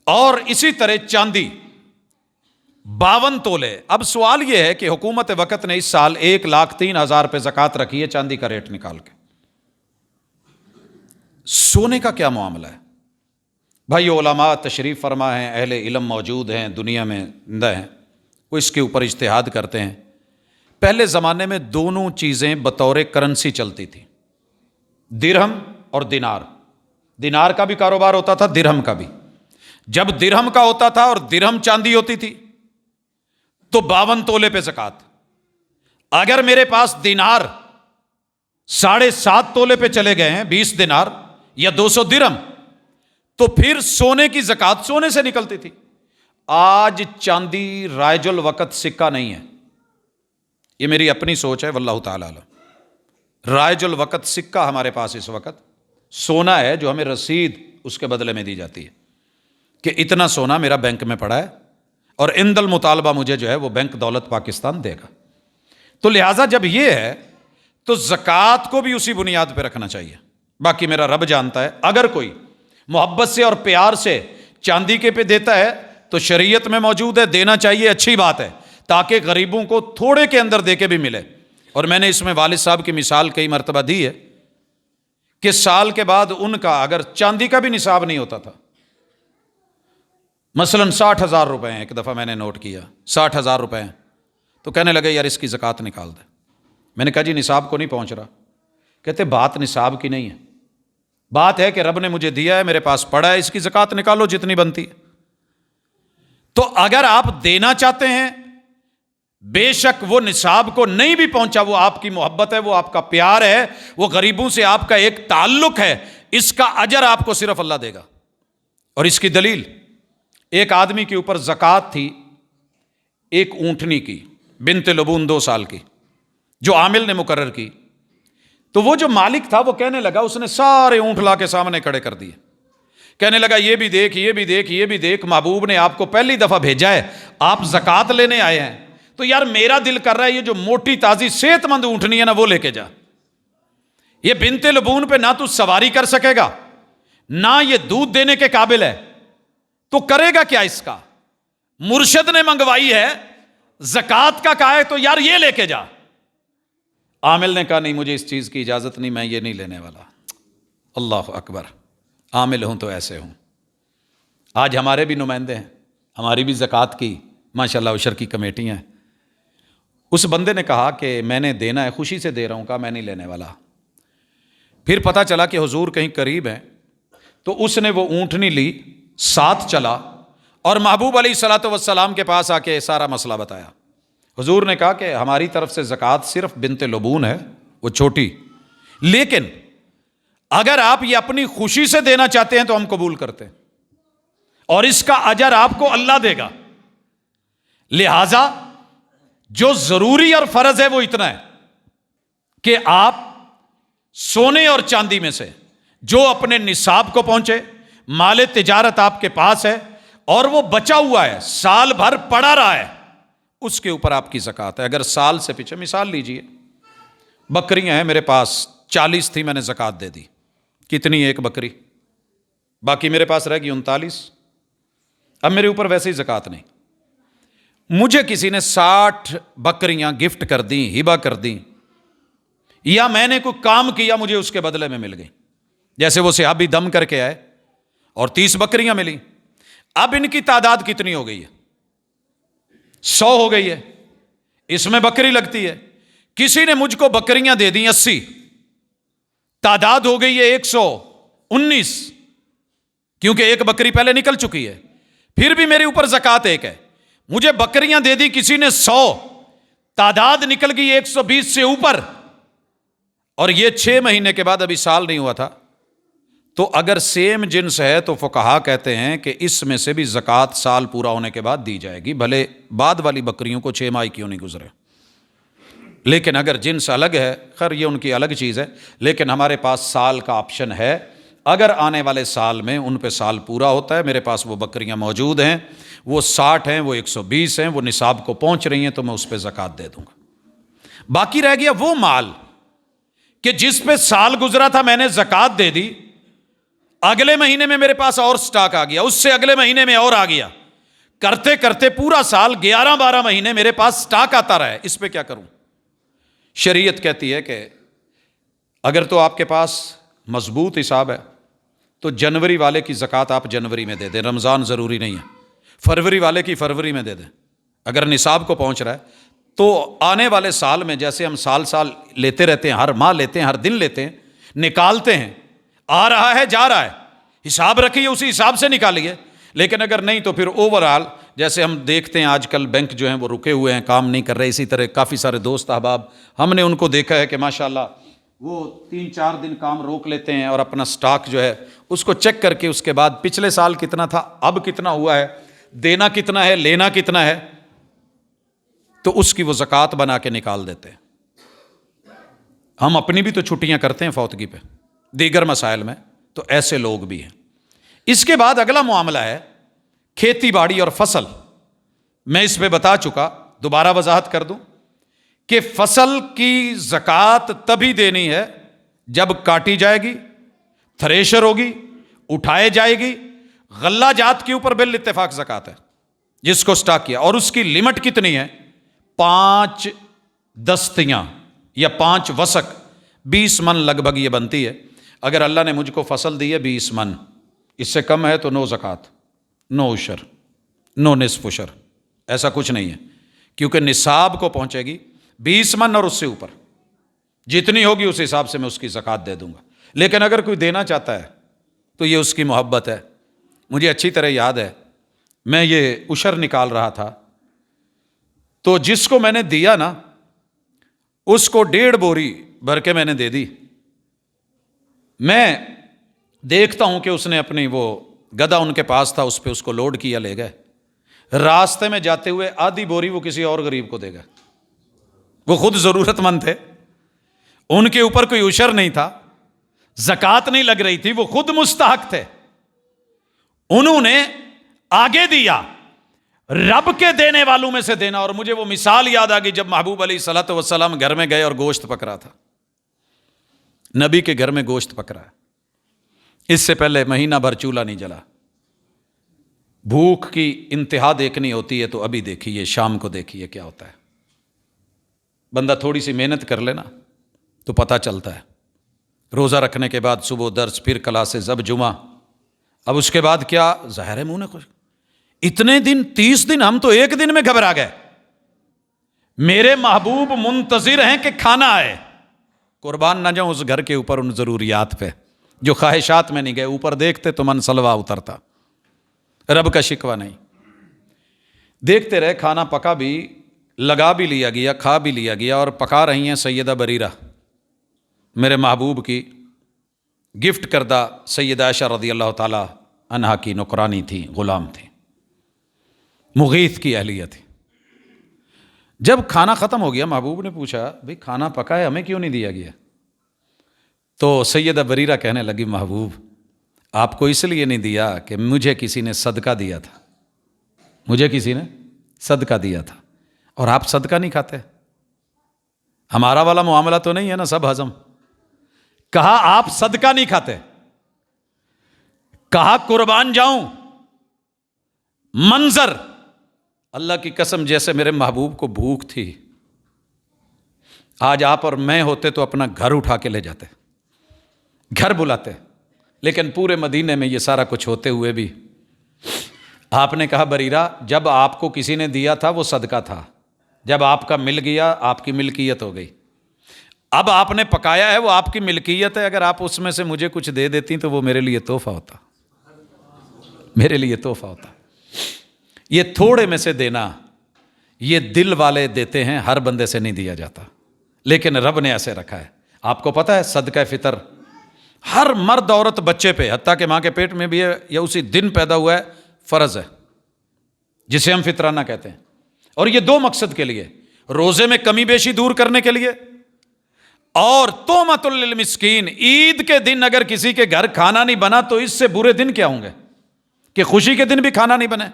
اور اسی طرح چاندی 52 تولے. اب سوال یہ ہے کہ حکومت وقت نے اس سال 1,03,000 پہ زکوٰۃ رکھی ہے چاندی کا ریٹ نکال کے. سونے کا کیا معاملہ ہے بھائی؟ علماء تشریف فرما ہیں، اہل علم موجود ہیں دنیا میں زندہ ہیں، وہ اس کے اوپر اجتہاد کرتے ہیں. پہلے زمانے میں دونوں چیزیں بطور کرنسی چلتی تھی، درہم اور دینار. دینار کا بھی کاروبار ہوتا تھا، درہم کا بھی. جب درہم کا ہوتا تھا اور درہم چاندی ہوتی تھی تو 52 تولے پہ زکوٰۃ. اگر میرے پاس دینار 7.5 تولے پہ چلے گئے ہیں، 20 دینار یا 200 درہم، تو پھر سونے کی زکوٰۃ سونے سے نکلتی تھی. آج چاندی رائج الوقت سکہ نہیں ہے، یہ میری اپنی سوچ ہے واللہ تعالیٰ عالم. رائج الوقت سکہ ہمارے پاس اس وقت سونا ہے جو ہمیں رسید اس کے بدلے میں دی جاتی ہے کہ اتنا سونا میرا بینک میں پڑا ہے اور عند المطالبہ مجھے جو ہے وہ بینک دولت پاکستان دے گا. تو لہٰذا جب یہ ہے تو زکوٰۃ کو بھی اسی بنیاد پہ رکھنا چاہیے. باقی میرا رب جانتا ہے، اگر کوئی محبت سے اور پیار سے چاندی کے پہ دیتا ہے تو شریعت میں موجود ہے، دینا چاہیے، اچھی بات ہے، تاکہ غریبوں کو تھوڑے کے اندر دے کے بھی ملے. اور میں نے اس میں والد صاحب کی مثال کئی مرتبہ دی ہے کہ سال کے بعد ان کا اگر چاندی کا بھی نصاب نہیں ہوتا تھا، مثلاً 60,000 روپے ہیں، ایک دفعہ میں نے نوٹ کیا 60,000 روپے ہیں، تو کہنے لگے یار اس کی زکوٰۃ نکال دے. میں نے کہا جی نصاب کو نہیں پہنچ رہا. کہتے بات نصاب کی نہیں ہے، بات ہے کہ رب نے مجھے دیا ہے، میرے پاس پڑا ہے، اس کی زکوٰۃ نکالو جتنی بنتی ہے. تو اگر آپ دینا چاہتے ہیں، بے شک وہ نصاب کو نہیں بھی پہنچا، وہ آپ کی محبت ہے، وہ آپ کا پیار ہے، وہ غریبوں سے آپ کا ایک تعلق ہے، اس کا اجر آپ کو صرف اللہ دے گا. اور اس کی دلیل، ایک آدمی کے اوپر زکوٰۃ تھی ایک اونٹنی کی، بنت لبون 2 سال کی، جو عامل نے مقرر کی. تو وہ جو مالک تھا وہ کہنے لگا، اس نے سارے اونٹ لا کے سامنے کھڑے کر دیے، کہنے لگا یہ بھی دیکھ، یہ بھی دیکھ، یہ بھی دیکھ، محبوب نے آپ کو پہلی دفعہ بھیجا ہے، آپ زکوٰۃ لینے آئے ہیں، تو یار میرا دل کر رہا ہے یہ جو موٹی تازی صحت مند اونٹنی ہے نا وہ لے کے جا. یہ بنت لبون پہ نہ تو سواری کر سکے گا، نہ یہ دودھ دینے کے قابل ہے، تو کرے گا کیا اس کا؟ مرشد نے منگوائی ہے، زکوٰۃ کا کہا ہے تو یار یہ لے کے جا. عامل نے کہا نہیں مجھے اس چیز کی اجازت نہیں، میں یہ نہیں لینے والا. اللہ اکبر، عامل ہوں تو ایسے ہوں. آج ہمارے بھی نمائندے ہیں، ہماری بھی زکوٰۃ کی ماشاءاللہ عشر کی کمیٹیاں ہیں. اس بندے نے کہا کہ میں نے دینا ہے، خوشی سے دے رہا ہوں، کہا میں نہیں لینے والا. پھر پتہ چلا کہ حضور کہیں قریب ہیں، تو اس نے وہ اونٹنی لی، ساتھ چلا اور محبوب علیہ الصلوۃ والسلام کے پاس آ کے سارا مسئلہ بتایا. حضور نے کہا کہ ہماری طرف سے زکوٰۃ صرف بنت لبون ہے، وہ چھوٹی، لیکن اگر آپ یہ اپنی خوشی سے دینا چاہتے ہیں تو ہم قبول کرتے ہیں اور اس کا اجر آپ کو اللہ دے گا. لہذا جو ضروری اور فرض ہے وہ اتنا ہے کہ آپ سونے اور چاندی میں سے جو اپنے نصاب کو پہنچے، مال تجارت آپ کے پاس ہے اور وہ بچا ہوا ہے، سال بھر پڑا رہا ہے، اس کے اوپر آپ کی زکوٰۃ ہے. اگر سال سے پیچھے، مثال لیجئے بکریاں ہیں میرے پاس، 40 تھی، میں نے زکوٰۃ دے دی. کتنی؟ ایک بکری، باقی میرے پاس رہ گئی 39. اب میرے اوپر ویسے ہی زکوٰۃ نہیں. مجھے کسی نے 60 بکریاں گفٹ کر دیں، ہبہ کر دیں، یا میں نے کوئی کام کیا مجھے اس کے بدلے میں مل گئی. جیسے وہ صحابی دم کر کے آئے اور 30 بکریاں ملی. اب ان کی تعداد کتنی ہو گئی ہے؟ 100 ہو گئی ہے. اس میں بکری لگتی ہے. کسی نے مجھ کو بکریاں دے دیں 80، تعداد ہو گئی ہے 119، کیونکہ ایک بکری پہلے نکل چکی ہے، پھر بھی میرے اوپر زکوٰۃ ایک ہے، مجھے بکریاں دے دی کسی نے 100، تعداد نکل گئی 120 سے اوپر، اور یہ 6 مہینے کے بعد ابھی سال نہیں ہوا تھا، تو اگر سیم جنس ہے تو فقہا کہتے ہیں کہ اس میں سے بھی زکوٰۃ سال پورا ہونے کے بعد دی جائے گی، بھلے بعد والی بکریوں کو 6 ماہ کیوں نہیں گزرے۔ لیکن اگر جنس الگ ہے، خیر یہ ان کی الگ چیز ہے، لیکن ہمارے پاس سال کا آپشن ہے، اگر آنے والے سال میں ان پہ سال پورا ہوتا ہے، میرے پاس وہ بکریاں موجود ہیں، وہ 60 ہیں، وہ 120 ہیں، وہ نصاب کو پہنچ رہی ہیں، تو میں اس پہ زکوٰۃ دے دوں گا۔ باقی رہ گیا وہ مال کہ جس پہ سال گزرا تھا، میں نے زکوٰۃ دے دی، اگلے مہینے میں میرے پاس اور سٹاک آ گیا، اس سے اگلے مہینے میں اور آ گیا، کرتے کرتے پورا سال 11-12 مہینے میرے پاس سٹاک آتا رہا ہے، اس پہ کیا کروں؟ شریعت کہتی ہے کہ اگر تو آپ کے پاس مضبوط حساب ہے تو جنوری والے کی زکوٰۃ آپ جنوری میں دے دیں، رمضان ضروری نہیں ہے، فروری والے کی فروری میں دے دیں، اگر نصاب کو پہنچ رہا ہے تو آنے والے سال میں، جیسے ہم سال لیتے رہتے ہیں، ہر ماہ لیتے ہیں، ہر دن لیتے ہیں، نکالتے ہیں، آ رہا ہے جا رہا ہے، حساب رکھیے، اسی حساب سے نکالیے۔ لیکن اگر نہیں تو پھر اوورآل، جیسے ہم دیکھتے ہیں آج کل بینک جو ہیں وہ رکے ہوئے ہیں، کام نہیں کر رہے، اسی طرح کافی سارے دوست احباب ہم نے ان کو دیکھا ہے کہ ماشاءاللہ وہ 3-4 دن کام روک لیتے ہیں اور اپنا سٹاک جو ہے اس کو چیک کر کے اس کے بعد پچھلے سال کتنا تھا، اب کتنا ہوا ہے، دینا کتنا ہے، لینا کتنا ہے، تو اس کی وہ زکوٰۃ بنا کے نکال دیتے ہیں۔ ہم اپنی بھی تو چھٹیاں کرتے ہیں فوتگی پہ، دیگر مسائل میں، تو ایسے لوگ بھی ہیں۔ اس کے بعد اگلا معاملہ ہے کھیتی باڑی اور فصل۔ میں اس پہ بتا چکا، دوبارہ وضاحت کر دوں کہ فصل کی زکوٰۃ تبھی دینی ہے جب کاٹی جائے گی، تھریشر ہوگی، اٹھائے جائے گی، غلہ جات کے اوپر بالاتفاق زکوٰۃ ہے جس کو سٹاک کیا، اور اس کی لمٹ کتنی ہے؟ 5 دستیاں یا 5 وسق، 20 من لگ بھگ یہ بنتی ہے۔ اگر اللہ نے مجھ کو فصل دی ہے 20 من، اس سے کم ہے تو نو زکوٰۃ، نو عشر، نو نصف عشر، ایسا کچھ نہیں ہے، کیونکہ نصاب کو پہنچے گی 20 من اور اس سے اوپر جتنی ہوگی اس حساب سے میں اس کی زکوٰۃ دے دوں گا۔ لیکن اگر کوئی دینا چاہتا ہے تو یہ اس کی محبت ہے۔ مجھے اچھی طرح یاد ہے، میں یہ عشر نکال رہا تھا، تو جس کو میں نے دیا نا اس کو 1.5 بوری بھر کے میں نے دے دی۔ میں دیکھتا ہوں کہ اس نے اپنی وہ گدھا ان کے پاس تھا، اس پہ اس کو لوڈ کیا، لے گئے، راستے میں جاتے ہوئے آدھی بوری وہ کسی اور غریب کو دے گئے، وہ خود ضرورت مند تھے، ان کے اوپر کوئی عشر نہیں تھا، زکوٰۃ نہیں لگ رہی تھی، وہ خود مستحق تھے، انہوں نے آگے دیا، رب کے دینے والوں میں سے دینا۔ اور مجھے وہ مثال یاد آ گئی جب محبوب علیہ الصلوۃ والسلام گھر میں گئے اور گوشت پک رہا تھا، نبی کے گھر میں گوشت پک رہا ہے، اس سے پہلے مہینہ بھر چولہا نہیں جلا، بھوک کی انتہا دیکھنی ہوتی ہے تو ابھی دیکھیے، شام کو دیکھیے کیا ہوتا ہے، بندہ تھوڑی سی محنت کر لینا تو پتہ چلتا ہے۔ روزہ رکھنے کے بعد صبح درس، پھر کلاسز، اب جمعہ، اب اس کے بعد کیا، ظاہر ہے منہ نے خوش، اتنے دن 30 دن ہم تو ایک دن میں گھبرا گئے، میرے محبوب منتظر ہیں کہ کھانا آئے، قربان نہ جاؤں اس گھر کے اوپر ان ضروریات پہ جو خواہشات میں نہیں گئے، اوپر دیکھتے تو من سلوا اترتا، رب کا شکوہ نہیں۔ دیکھتے رہے، کھانا پکا بھی، لگا بھی لیا گیا، کھا بھی لیا گیا، اور پکا رہی ہیں سیدہ بریرہ، میرے محبوب کی گفٹ کردہ سیدہ عائشہ رضی اللہ تعالی عنہا کی نوکرانی تھی، غلام تھی، مغیث کی اہلیہ تھی۔ جب کھانا ختم ہو گیا، محبوب نے پوچھا بھئی کھانا پکا ہے، ہمیں کیوں نہیں دیا گیا؟ تو سیدہ بریرہ کہنے لگی، محبوب آپ کو اس لیے نہیں دیا کہ مجھے کسی نے صدقہ دیا تھا، مجھے کسی نے صدقہ دیا تھا، اور آپ صدقہ نہیں کھاتے، ہمارا والا معاملہ تو نہیں ہے نا سب ہضم۔ کہا آپ صدقہ نہیں کھاتے، کہا قربان جاؤں، منظر اللہ کی قسم جیسے میرے محبوب کو بھوک تھی، آج آپ اور میں ہوتے تو اپنا گھر اٹھا کے لے جاتے، گھر بلاتے، لیکن پورے مدینے میں یہ سارا کچھ ہوتے ہوئے بھی آپ نے کہا بریرہ جب آپ کو کسی نے دیا تھا وہ صدقہ تھا، جب آپ کا مل گیا آپ کی ملکیت ہو گئی، اب آپ نے پکایا ہے، وہ آپ کی ملکیت ہے، اگر آپ اس میں سے مجھے کچھ دے دیتی تو وہ میرے لیے تحفہ ہوتا، میرے لیے تحفہ ہوتا۔ یہ تھوڑے میں سے دینا، یہ دل والے دیتے ہیں، ہر بندے سے نہیں دیا جاتا، لیکن رب نے ایسے رکھا ہے۔ آپ کو پتہ ہے صدقہ فطر ہر مرد عورت بچے پہ، حتیٰ کہ ماں کے پیٹ میں بھی ہے یا اسی دن پیدا ہوا ہے، فرض ہے، جسے ہم فطرانہ کہتے ہیں۔ اور یہ دو مقصد کے لیے، روزے میں کمی بیشی دور کرنے کے لیے، اور تہمۃ للمسکین، عید کے دن اگر کسی کے گھر کھانا نہیں بنا تو اس سے برے دن کیا ہوں گے کہ خوشی کے دن بھی کھانا نہیں بنے،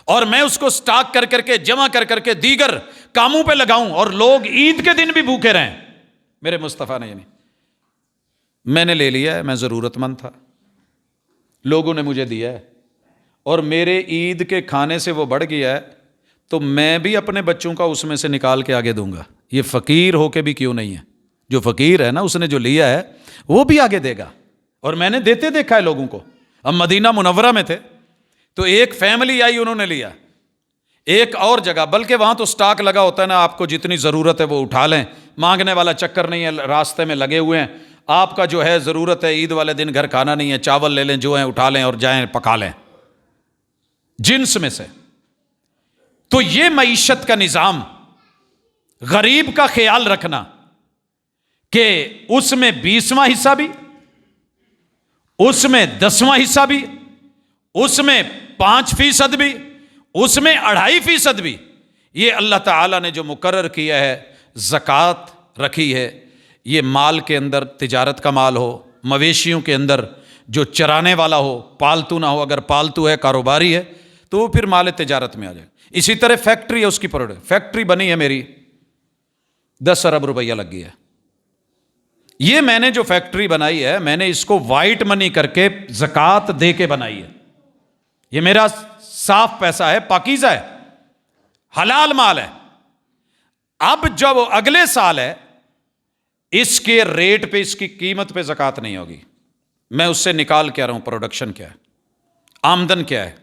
اور میں اس کو سٹاک کر کر کے جمع کر کر کے دیگر کاموں پہ لگاؤں اور لوگ عید کے دن بھی بھوکے رہیں۔ میرے مصطفیٰ نے، یعنی میں نے لے لیا ہے، میں ضرورت مند تھا، لوگوں نے مجھے دیا ہے، اور میرے عید کے کھانے سے وہ بڑھ گیا ہے، تو میں بھی اپنے بچوں کا اس میں سے نکال کے آگے دوں گا۔ یہ فقیر ہو کے بھی کیوں نہیں ہے، جو فقیر ہے نا، اس نے جو لیا ہے وہ بھی آگے دے گا، اور میں نے دیتے دیکھا ہے لوگوں کو۔ ہم مدینہ منورہ میں تھے تو ایک فیملی آئی، انہوں نے لیا، ایک اور جگہ، بلکہ وہاں تو سٹاک لگا ہوتا ہے نا، آپ کو جتنی ضرورت ہے وہ اٹھا لیں، مانگنے والا چکر نہیں ہے، راستے میں لگے ہوئے ہیں، آپ کا جو ہے ضرورت ہے، عید والے دن گھر کھانا نہیں ہے، چاول لے لیں، جو ہیں اٹھا لیں اور جائیں پکا لیں جنس میں سے۔ تو یہ معیشت کا نظام، غریب کا خیال رکھنا کہ اس میں 20واں حصہ بھی، اس میں 10واں حصہ بھی، اس میں 5% بھی، اس میں 2.5% بھی، یہ اللہ تعالیٰ نے جو مقرر کیا ہے، زکوٰۃ رکھی ہے۔ یہ مال کے اندر تجارت کا مال ہو، مویشیوں کے اندر جو چرانے والا ہو، پالتو نہ ہو، اگر پالتو ہے کاروباری ہے تو وہ پھر مال تجارت میں آ جائے۔ اسی طرح فیکٹری ہے، اس کی پروڈکٹ، فیکٹری بنی ہے میری، 10 ارب روپیہ لگ گیا ہے، یہ میں نے جو فیکٹری بنائی ہے، میں نے اس کو وائٹ منی کر کے زکوٰۃ دے کے بنائی ہے، یہ میرا صاف پیسہ ہے، پاکیزہ ہے، حلال مال ہے۔ اب جب اگلے سال ہے، اس کے ریٹ پہ، اس کی قیمت پہ زکوٰۃ نہیں ہوگی، میں اس سے نکال کے آ رہا ہوں پروڈکشن کیا ہے، آمدن کیا ہے۔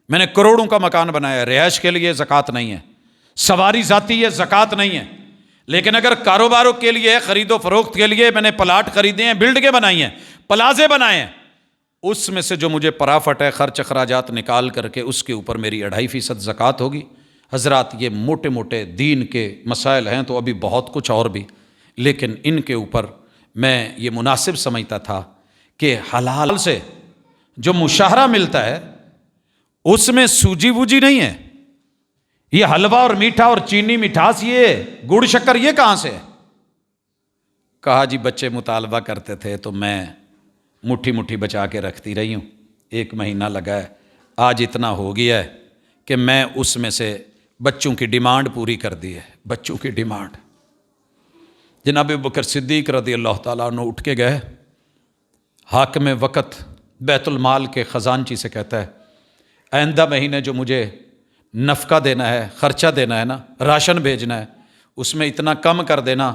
میں نے کروڑوں کا مکان بنایا ہے، رہائش کے لیے زکوٰۃ نہیں ہے، سواری ذاتی ہے، زکوٰۃ نہیں ہے، لیکن اگر کاروباروں کے لیے، خرید و فروخت کے لیے میں نے پلاٹ خریدے ہیں، بلڈنگیں بنائی ہیں، پلازے بنائے ہیں، اس میں سے جو مجھے پرافٹ ہے، خرچ اخراجات نکال کر کے اس کے اوپر میری 2.5% زکوٰۃ ہوگی۔ حضرات، یہ موٹے موٹے دین کے مسائل ہیں، تو ابھی بہت کچھ اور بھی، لیکن ان کے اوپر میں یہ مناسب سمجھتا تھا کہ حلال سے جو مشاہرہ ملتا ہے اس میں سوجی ووجی نہیں ہے، یہ حلوہ اور میٹھا اور چینی مٹھاس، یہ گڑ شکر، یہ کہاں سے ہے؟ کہا جی بچے مطالبہ کرتے تھے تو میں مٹھی مٹھی بچا کے رکھتی رہی ہوں، 1 مہینہ لگا ہے، آج اتنا ہو گیا ہے کہ میں اس میں سے بچوں کی ڈیمانڈ پوری کر دی ہے۔ بچوں کی ڈیمانڈ، جناب ابوبکر صدیق رضی اللہ تعالیٰ عنہ اٹھ کے گئے، حاکم وقت بیت المال کے خزانچی سے کہتا ہے، آئندہ مہینے جو مجھے نفقہ دینا ہے، خرچہ دینا ہے نا، راشن بھیجنا ہے، اس میں اتنا کم کر دینا،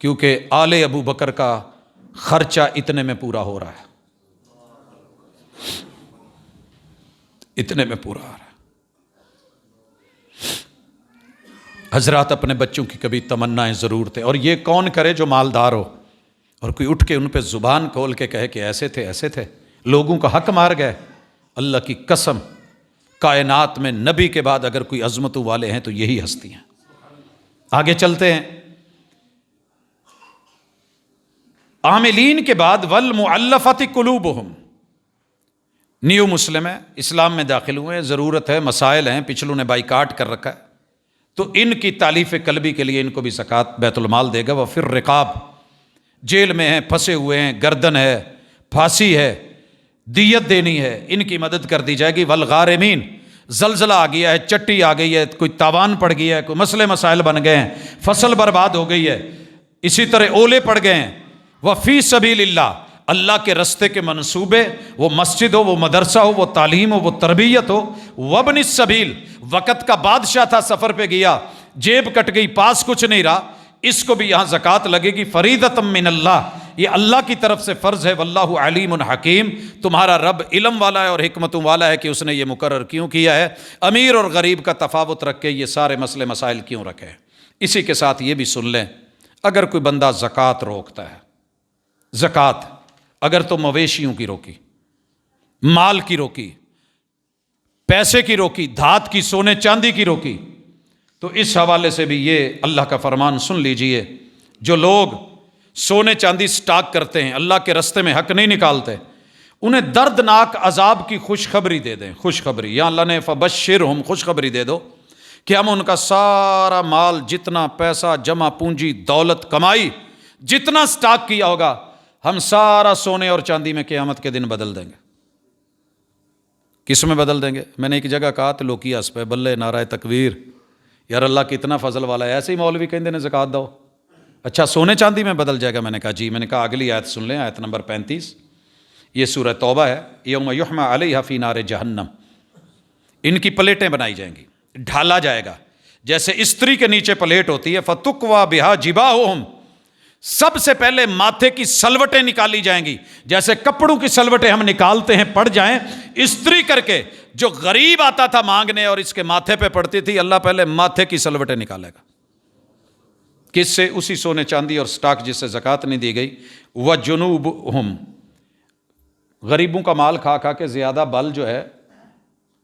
کیونکہ آل ابو بکر کا خرچہ اتنے میں پورا ہو رہا ہے، اتنے میں پورا ہو رہا ہے۔ حضرات، اپنے بچوں کی کبھی تمنائیں ضرور تھے، اور یہ کون کرے جو مالدار ہو، اور کوئی اٹھ کے ان پہ زبان کھول کے کہے کہ ایسے تھے ایسے تھے، لوگوں کا حق مار گئے۔ اللہ کی قسم، کائنات میں نبی کے بعد اگر کوئی عظمتوں والے ہیں تو یہی ہستی ہیں۔ آگے چلتے ہیں، عاملین کے بعد والمؤلفۃ قلوبہم، نیو مسلم ہے، اسلام میں داخل ہوئے ہیں، ضرورت ہے، مسائل ہیں، پچھلوں نے بائیکاٹ کر رکھا ہے، تو ان کی تالیف قلبی کے لیے ان کو بھی زکوٰۃ بیت المال دے گا۔ وفی الرقاب، جیل میں ہیں، پھنسے ہوئے ہیں، گردن ہے، پھانسی ہے، دیت دینی ہے، ان کی مدد کر دی جائے گی۔ والغارمین، زلزلہ آ گیا ہے، چٹی آ گئی ہے، کوئی تاوان پڑ گیا ہے، کوئی مسئلے مسائل بن گئے ہیں، فصل برباد ہو گئی ہے، اسی طرح اولے پڑ گئے ہیں۔ وفی سبیل اللہ، اللہ کے رستے کے منصوبے، وہ مسجد ہو، وہ مدرسہ ہو، وہ تعلیم ہو، وہ تربیت ہو۔ وابن السبیل، وقت کا بادشاہ تھا، سفر پہ گیا، جیب کٹ گئی، پاس کچھ نہیں رہا، اس کو بھی یہاں زکوٰۃ لگے گی۔ فریضۃ من اللہ، یہ اللہ کی طرف سے فرض ہے۔ واللہ علیم حکیم، تمہارا رب علم والا ہے اور حکمتوں والا ہے کہ اس نے یہ مقرر کیوں کیا ہے، امیر اور غریب کا تفاوت رکھ کے یہ سارے مسئلے مسائل کیوں رکھے ہیں۔ اسی کے ساتھ یہ بھی سن لیں، اگر کوئی بندہ زکوٰۃ روکتا ہے، زکوٰۃ اگر تو مویشیوں کی روکی، مال کی روکی، پیسے کی روکی، دھات کی، سونے چاندی کی روکی، تو اس حوالے سے بھی یہ اللہ کا فرمان سن لیجئے، جو لوگ سونے چاندی سٹاک کرتے ہیں، اللہ کے رستے میں حق نہیں نکالتے، انہیں دردناک عذاب کی خوشخبری دے دیں۔ خوشخبری، یا اللہ نے فبشرہم، خوشخبری دے دو کہ ہم ان کا سارا مال، جتنا پیسہ، جمع پونجی، دولت، کمائی، جتنا سٹاک کیا ہوگا، ہم سارا سونے اور چاندی میں قیامت کے دن بدل دیں گے۔ کس میں بدل دیں گے؟ میں نے ایک جگہ کہا تو لوکی اس پہ بلے نعرہ تکبیر، یار اللہ کتنا فضل والا ہے، ایسے ہی مولوی کہیں نے زکوٰۃ دو، اچھا سونے چاندی میں بدل جائے گا؟ میں نے کہا جی۔ میں نے کہا اگلی آیت سن لیں، آیت نمبر 35، یہ سورہ توبہ ہے، یوم یحمى علیہا فی نار جہنم، ان کی پلیٹیں بنائی جائیں گی، ڈھالا جائے گا جیسے استری کے نیچے پلیٹ ہوتی ہے، فتکویٰ بہا جباہہم، سب سے پہلے ماتھے کی سلوٹیں نکالی جائیں گی، جیسے کپڑوں کی سلوٹیں ہم نکالتے ہیں پڑ جائیں، استری کر کے جو غریب آتا تھا مانگنے اور اس کے ماتھے پہ پڑتی تھی، اللہ پہلے ماتھے کی سلوٹیں نکالے گا۔ کس سے؟ اسی سونے چاندی اور سٹاک جس سے زکوٰۃ نہیں دی گئی۔ وجنوبہم، غریبوں کا مال کھا کھا کے زیادہ بل جو ہے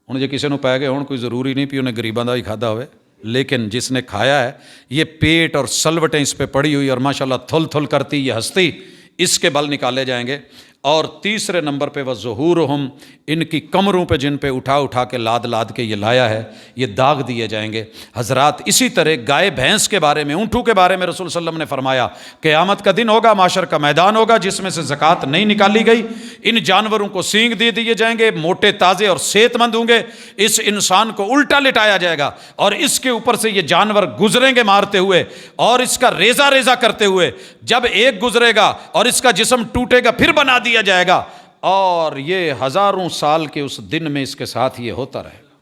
ہن جے کسی نو پی گئے ہون، کوئی ضروری نہیں پی انہیں غریباں دا ہی کھادا ہوئے، لیکن جس نے کھایا ہے، یہ پیٹ اور سلوٹیں اس پہ پڑی ہوئی اور ماشاءاللہ تھل تھل کرتی یہ ہستی، اس کے بل نکالے جائیں گے۔ اور تیسرے نمبر پہ وظہورہم، ان کی کمروں پہ جن پہ اٹھا اٹھا کے لاد لاد کے یہ لایا ہے، یہ داغ دیے جائیں گے۔ حضرات اسی طرح گائے بھینس کے بارے میں، اونٹوں کے بارے میں رسول صلی اللہ علیہ وسلم نے فرمایا قیامت کا دن ہوگا، معاشر کا میدان ہوگا جس میں سے زکوٰۃ نہیں نکالی گئی، ان جانوروں کو سینگ دے دیے جائیں گے، موٹے تازے اور صحت مند ہوں گے، اس انسان کو الٹا لٹایا جائے گا اور اس کے اوپر سے یہ جانور گزریں گے مارتے ہوئے اور اس کا ریزہ ریزہ کرتے ہوئے، جب ایک گزرے گا اور اس کا جسم ٹوٹے گا پھر بنا دیا جائے گا، اور یہ ہزاروں سال کے اس دن میں اس کے ساتھ یہ ہوتا رہے گا۔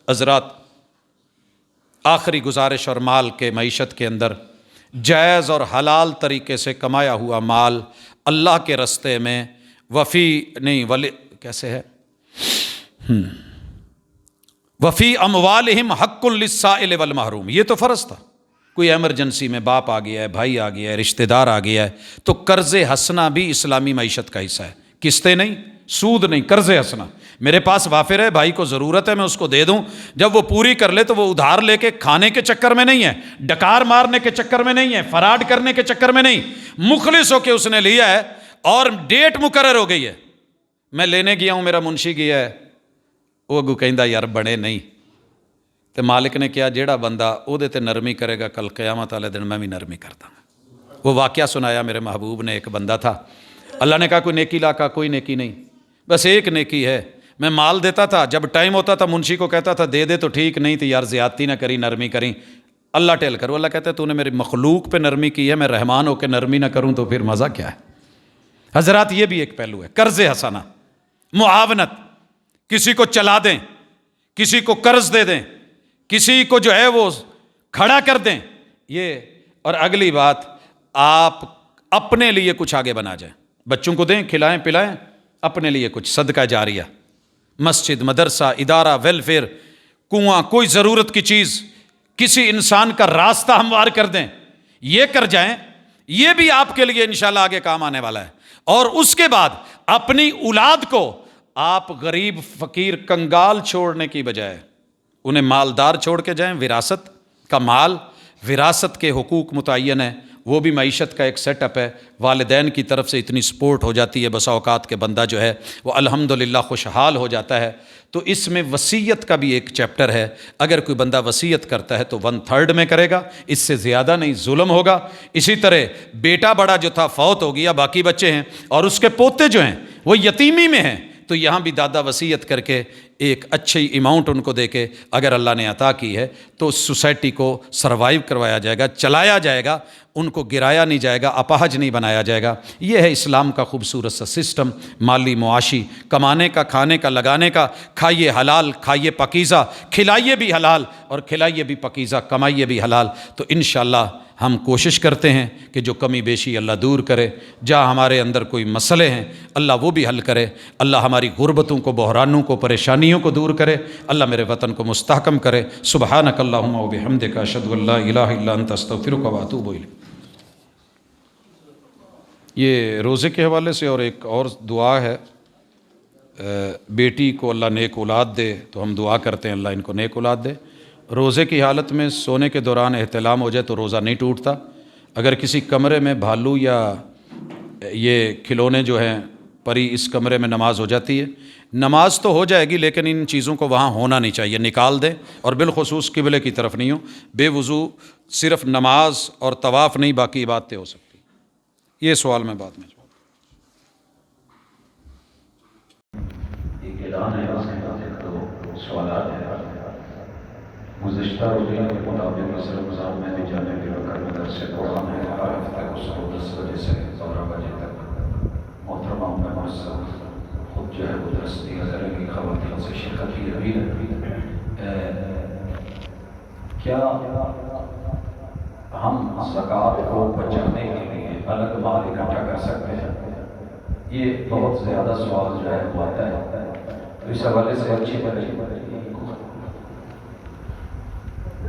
حضرات آخری گزارش اور مال کے معیشت کے اندر جائز اور حلال طریقے سے کمایا ہوا مال اللہ کے رستے میں کیسے ہے وفی اموالہم حق للسائل والمحروم، یہ تو فرض تھا، کوئی ایمرجنسی میں باپ آ گیا ہے، بھائی آ گیا ہے، رشتہ دار آ گیا ہے، تو قرض ہنسنا بھی اسلامی معیشت کا حصہ ہے، قسطیں نہیں، سود نہیں، قرض ہنسنا۔ میرے پاس وافر ہے، بھائی کو ضرورت ہے، میں اس کو دے دوں، جب وہ پوری کر لے تو وہ ادھار لے کے کھانے کے چکر میں نہیں ہے، ڈکار مارنے کے چکر میں نہیں ہے، فراڈ کرنے کے چکر میں نہیں، مخلص ہو کے اس نے لیا ہے اور ڈیٹ مقرر ہو گئی ہے، میں لینے گیا ہوں، میرا منشی گیا ہے، وہ اگو کہندا یار بنے نہیں، تو مالک نے کیا جیڑا بندہ او دے تے نرمی کرے گا کل قیامت والے دن میں بھی نرمی کرتا ہوں۔ وہ واقعہ سنایا میرے محبوب نے، ایک بندہ تھا، اللہ نے کہا کوئی نیکی لا، کا کوئی نیکی نہیں، بس ایک نیکی ہے، میں مال دیتا تھا، جب ٹائم ہوتا تھا منشی کو کہتا تھا دے دے تو ٹھیک، نہیں تو یار زیادتی نہ کری، نرمی کریں، اللہ ٹیل کرو۔ اللہ کہتا ہے تو نے میری مخلوق پہ نرمی کی ہے، میں رحمان ہو کے نرمی نہ کروں تو پھر مزہ کیا ہے؟ حضرات یہ بھی ایک پہلو ہے، قرض حسنہ، معاونت، کسی کو چلا دیں، کسی کو قرض دے دیں، کسی کو جو ہے وہ کھڑا کر دیں، یہ۔ اور اگلی بات، آپ اپنے لیے کچھ آگے بنا جائیں، بچوں کو دیں، کھلائیں پلائیں، اپنے لیے کچھ صدقہ جاریہ، مسجد، مدرسہ، ادارہ، ویلفیئر، کنواں، کوئی ضرورت کی چیز، کسی انسان کا راستہ ہموار کر دیں، یہ کر جائیں، یہ بھی آپ کے لیے انشاءاللہ آگے کام آنے والا ہے۔ اور اس کے بعد اپنی اولاد کو آپ غریب فقیر کنگال چھوڑنے کی بجائے انہیں مالدار چھوڑ کے جائیں، وراثت کا مال، وراثت کے حقوق متعین ہیں، وہ بھی معیشت کا ایک سیٹ اپ ہے، والدین کی طرف سے اتنی سپورٹ ہو جاتی ہے، بسا اوقات کے بندہ جو ہے وہ الحمدللہ خوشحال ہو جاتا ہے۔ تو اس میں وصیت کا بھی ایک چیپٹر ہے، اگر کوئی بندہ وصیت کرتا ہے تو 1/3 میں کرے گا، اس سے زیادہ نہیں، ظلم ہوگا۔ اسی طرح بیٹا بڑا جو تھا فوت ہو گیا، باقی بچے ہیں اور اس کے پوتے جو ہیں وہ یتیمی میں ہیں، تو یہاں بھی دادا وصیت کر کے ایک اچھی اماؤنٹ ان کو دے کے اگر اللہ نے عطا کی ہے تو سوسائٹی کو سروائیو کروایا جائے گا، چلایا جائے گا، ان کو گرایا نہیں جائے گا، اپاہج نہیں بنایا جائے گا۔ یہ ہے اسلام کا خوبصورت سا سسٹم، مالی معاشی، کمانے کا، کھانے کا، لگانے کا۔ کھائیے حلال، کھائیے پاکیزہ، کھلائیے بھی حلال اور کھلائیے بھی پاکیزہ، کمائیے بھی حلال۔ تو انشاءاللہ ہم کوشش کرتے ہیں کہ جو کمی بیشی اللہ دور کرے، جہاں ہمارے اندر کوئی مسئلے ہیں اللہ وہ بھی حل کرے، اللہ ہماری غربتوں کو، بحرانوں کو، پریشانی کمیوں کو دور کرے، اللہ میرے وطن کو مستحکم کرے۔ سبحانک اللہم و بحمدک، اشہد ان لا الہ الا انت، استغفرک و اتوب الیک۔ یہ روزے کے حوالے سے اور ایک اور دعا ہے، بیٹی کو اللہ نیک اولاد دے، تو ہم دعا کرتے ہیں اللہ ان کو نیک اولاد دے۔ روزے کی حالت میں سونے کے دوران احتلام ہو جائے تو روزہ نہیں ٹوٹتا۔ اگر کسی کمرے میں بھالو یا یہ کھلونے جو ہیں پری، اس کمرے میں نماز ہو جاتی ہے، نماز تو ہو جائے گی لیکن ان چیزوں کو وہاں ہونا نہیں چاہیے، نکال دیں، اور بالخصوص قبلے کی طرف نہیں ہو۔ بے وضو صرف نماز اور طواف نہیں، باقی عبادتیں ہو سکتی۔ یہ سوال میں بعد میں ایک اعلان ہے، اس کے بعد دو سوالات ہیں۔ گزشتہ روزہ کے مطابق اس رمضان میں بھی جانے کے وقت مدرسے سے پروگرام ہے، ہر ہفتے کو صبح 10 بجے سے 12 بجے تک محترمہ خود جو ہے وہ درس دیا کریں گی، خواتین سے شرکت کی ہوئی ہے۔ کیا ہم زکوٰۃ کو بچانے کے لیے الگ مال اکٹھا کر سکتے ہیں؟ یہ بہت زیادہ سوال جو ہے وہ آتا ہے، تو اس حوالے سے اچھی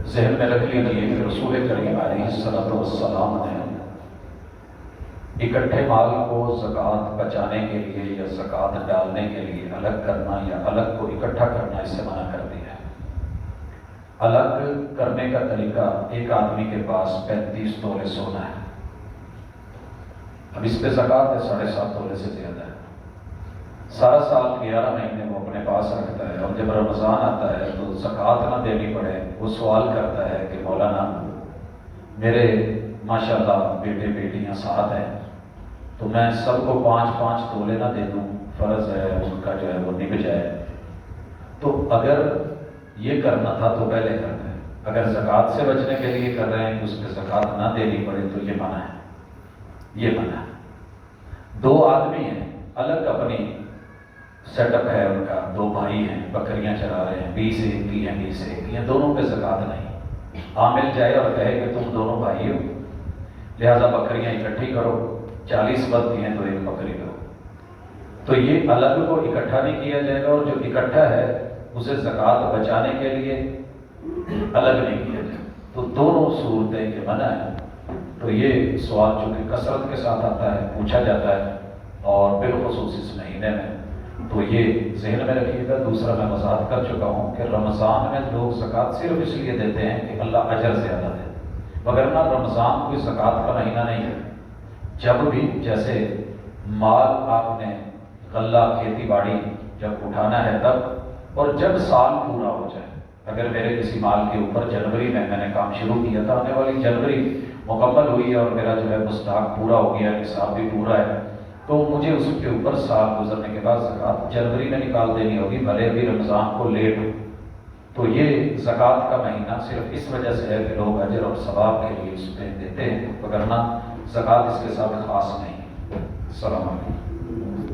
ذہن میں رکھ لیجیے کہ رسول کریم علیہ السلام نے اکٹھے مال کو زکوٰۃ بچانے کے لیے یا زکوٰۃ ڈالنے کے لیے الگ کرنا یا الگ کو اکٹھا کرنا، اس سے منع کر دیا ہے۔ الگ کرنے کا طریقہ، ایک آدمی کے پاس 35 تولے سونا ہے، اب اس پہ زکوٰۃ ہے 7.5 تولے سے زیادہ ہے، سارا سال 11 مہینے وہ اپنے پاس رکھتا ہے، اور جب رمضان آتا ہے تو زکوٰۃ نہ دینی پڑے، وہ سوال کرتا ہے کہ مولانا میرے ماشاءاللہ بیٹے بیٹیاں ساتھ ہیں، تو میں سب کو 5-5 تولے نہ دے دوں، فرض ہے ان کا جو ہے وہ نبھ جائے، تو اگر یہ کرنا تھا تو پہلے کرنا ہے، اگر زکوٰۃ سے بچنے کے لیے کر رہے ہیں کہ اس پہ زکوٰۃ نہ دینی پڑے تو یہ منع ہے، یہ منع ہے۔ 2 آدمی ہیں، الگ اپنی سیٹ اپ ہے ان کا، 2 بھائی ہیں، بکریاں چرا رہے ہیں، 20 ایک کی ہیں 20 ایک کی ہیں، دونوں پہ زکوٰۃ نہیں، عامل جائے اور کہے کہ تم دونوں بھائی ہو لہذا بکریاں اکٹھی کرو، 40 بنتی ہیں تو 1 بکری کرو، تو یہ الگ کو اکٹھا نہیں کیا جائے گا، اور جو اکٹھا ہے اسے زکوٰۃ بچانے کے لیے الگ نہیں کیا جائے گا، تو دونوں صورتیں کے منع ہے۔ تو یہ سوال چونکہ کثرت کے ساتھ آتا ہے، پوچھا جاتا ہے، اور بالخصوص اس مہینے میں، تو یہ ذہن میں رکھیے گا۔ دوسرا میں وضاحت کر چکا ہوں کہ رمضان میں لوگ زکوٰۃ صرف اس لیے دیتے ہیں کہ اللہ اجر زیادہ دے، وگرنہ رمضان کوئی زکوٰۃ کا مہینہ نہیں ہے۔ جب بھی جیسے مال آپ نے غلہ کھیتی باڑی جب اٹھانا ہے تب، اور جب سال پورا ہو جائے، اگر میرے کسی مال کے اوپر جنوری میں نے کام شروع کیا تھا، آنے والی جنوری مکمل ہوئی ہے اور میرا جو ہے مستحق پورا ہو گیا، نصاب بھی پورا ہے، تو مجھے اس کے اوپر سال گزرنے کے بعد زکوٰۃ جنوری میں نکال دینی ہوگی، بھلے ابھی رمضان کو لیٹ ہو۔ تو یہ زکوٰۃ کا مہینہ صرف اس وجہ سے ہے کہ لوگ اجر اور ثواب کے لیے اس میں دیتے ہیں، وگرنہ زکوٰۃ اس کے ساتھ خاص نہیں۔ السلام علیکم۔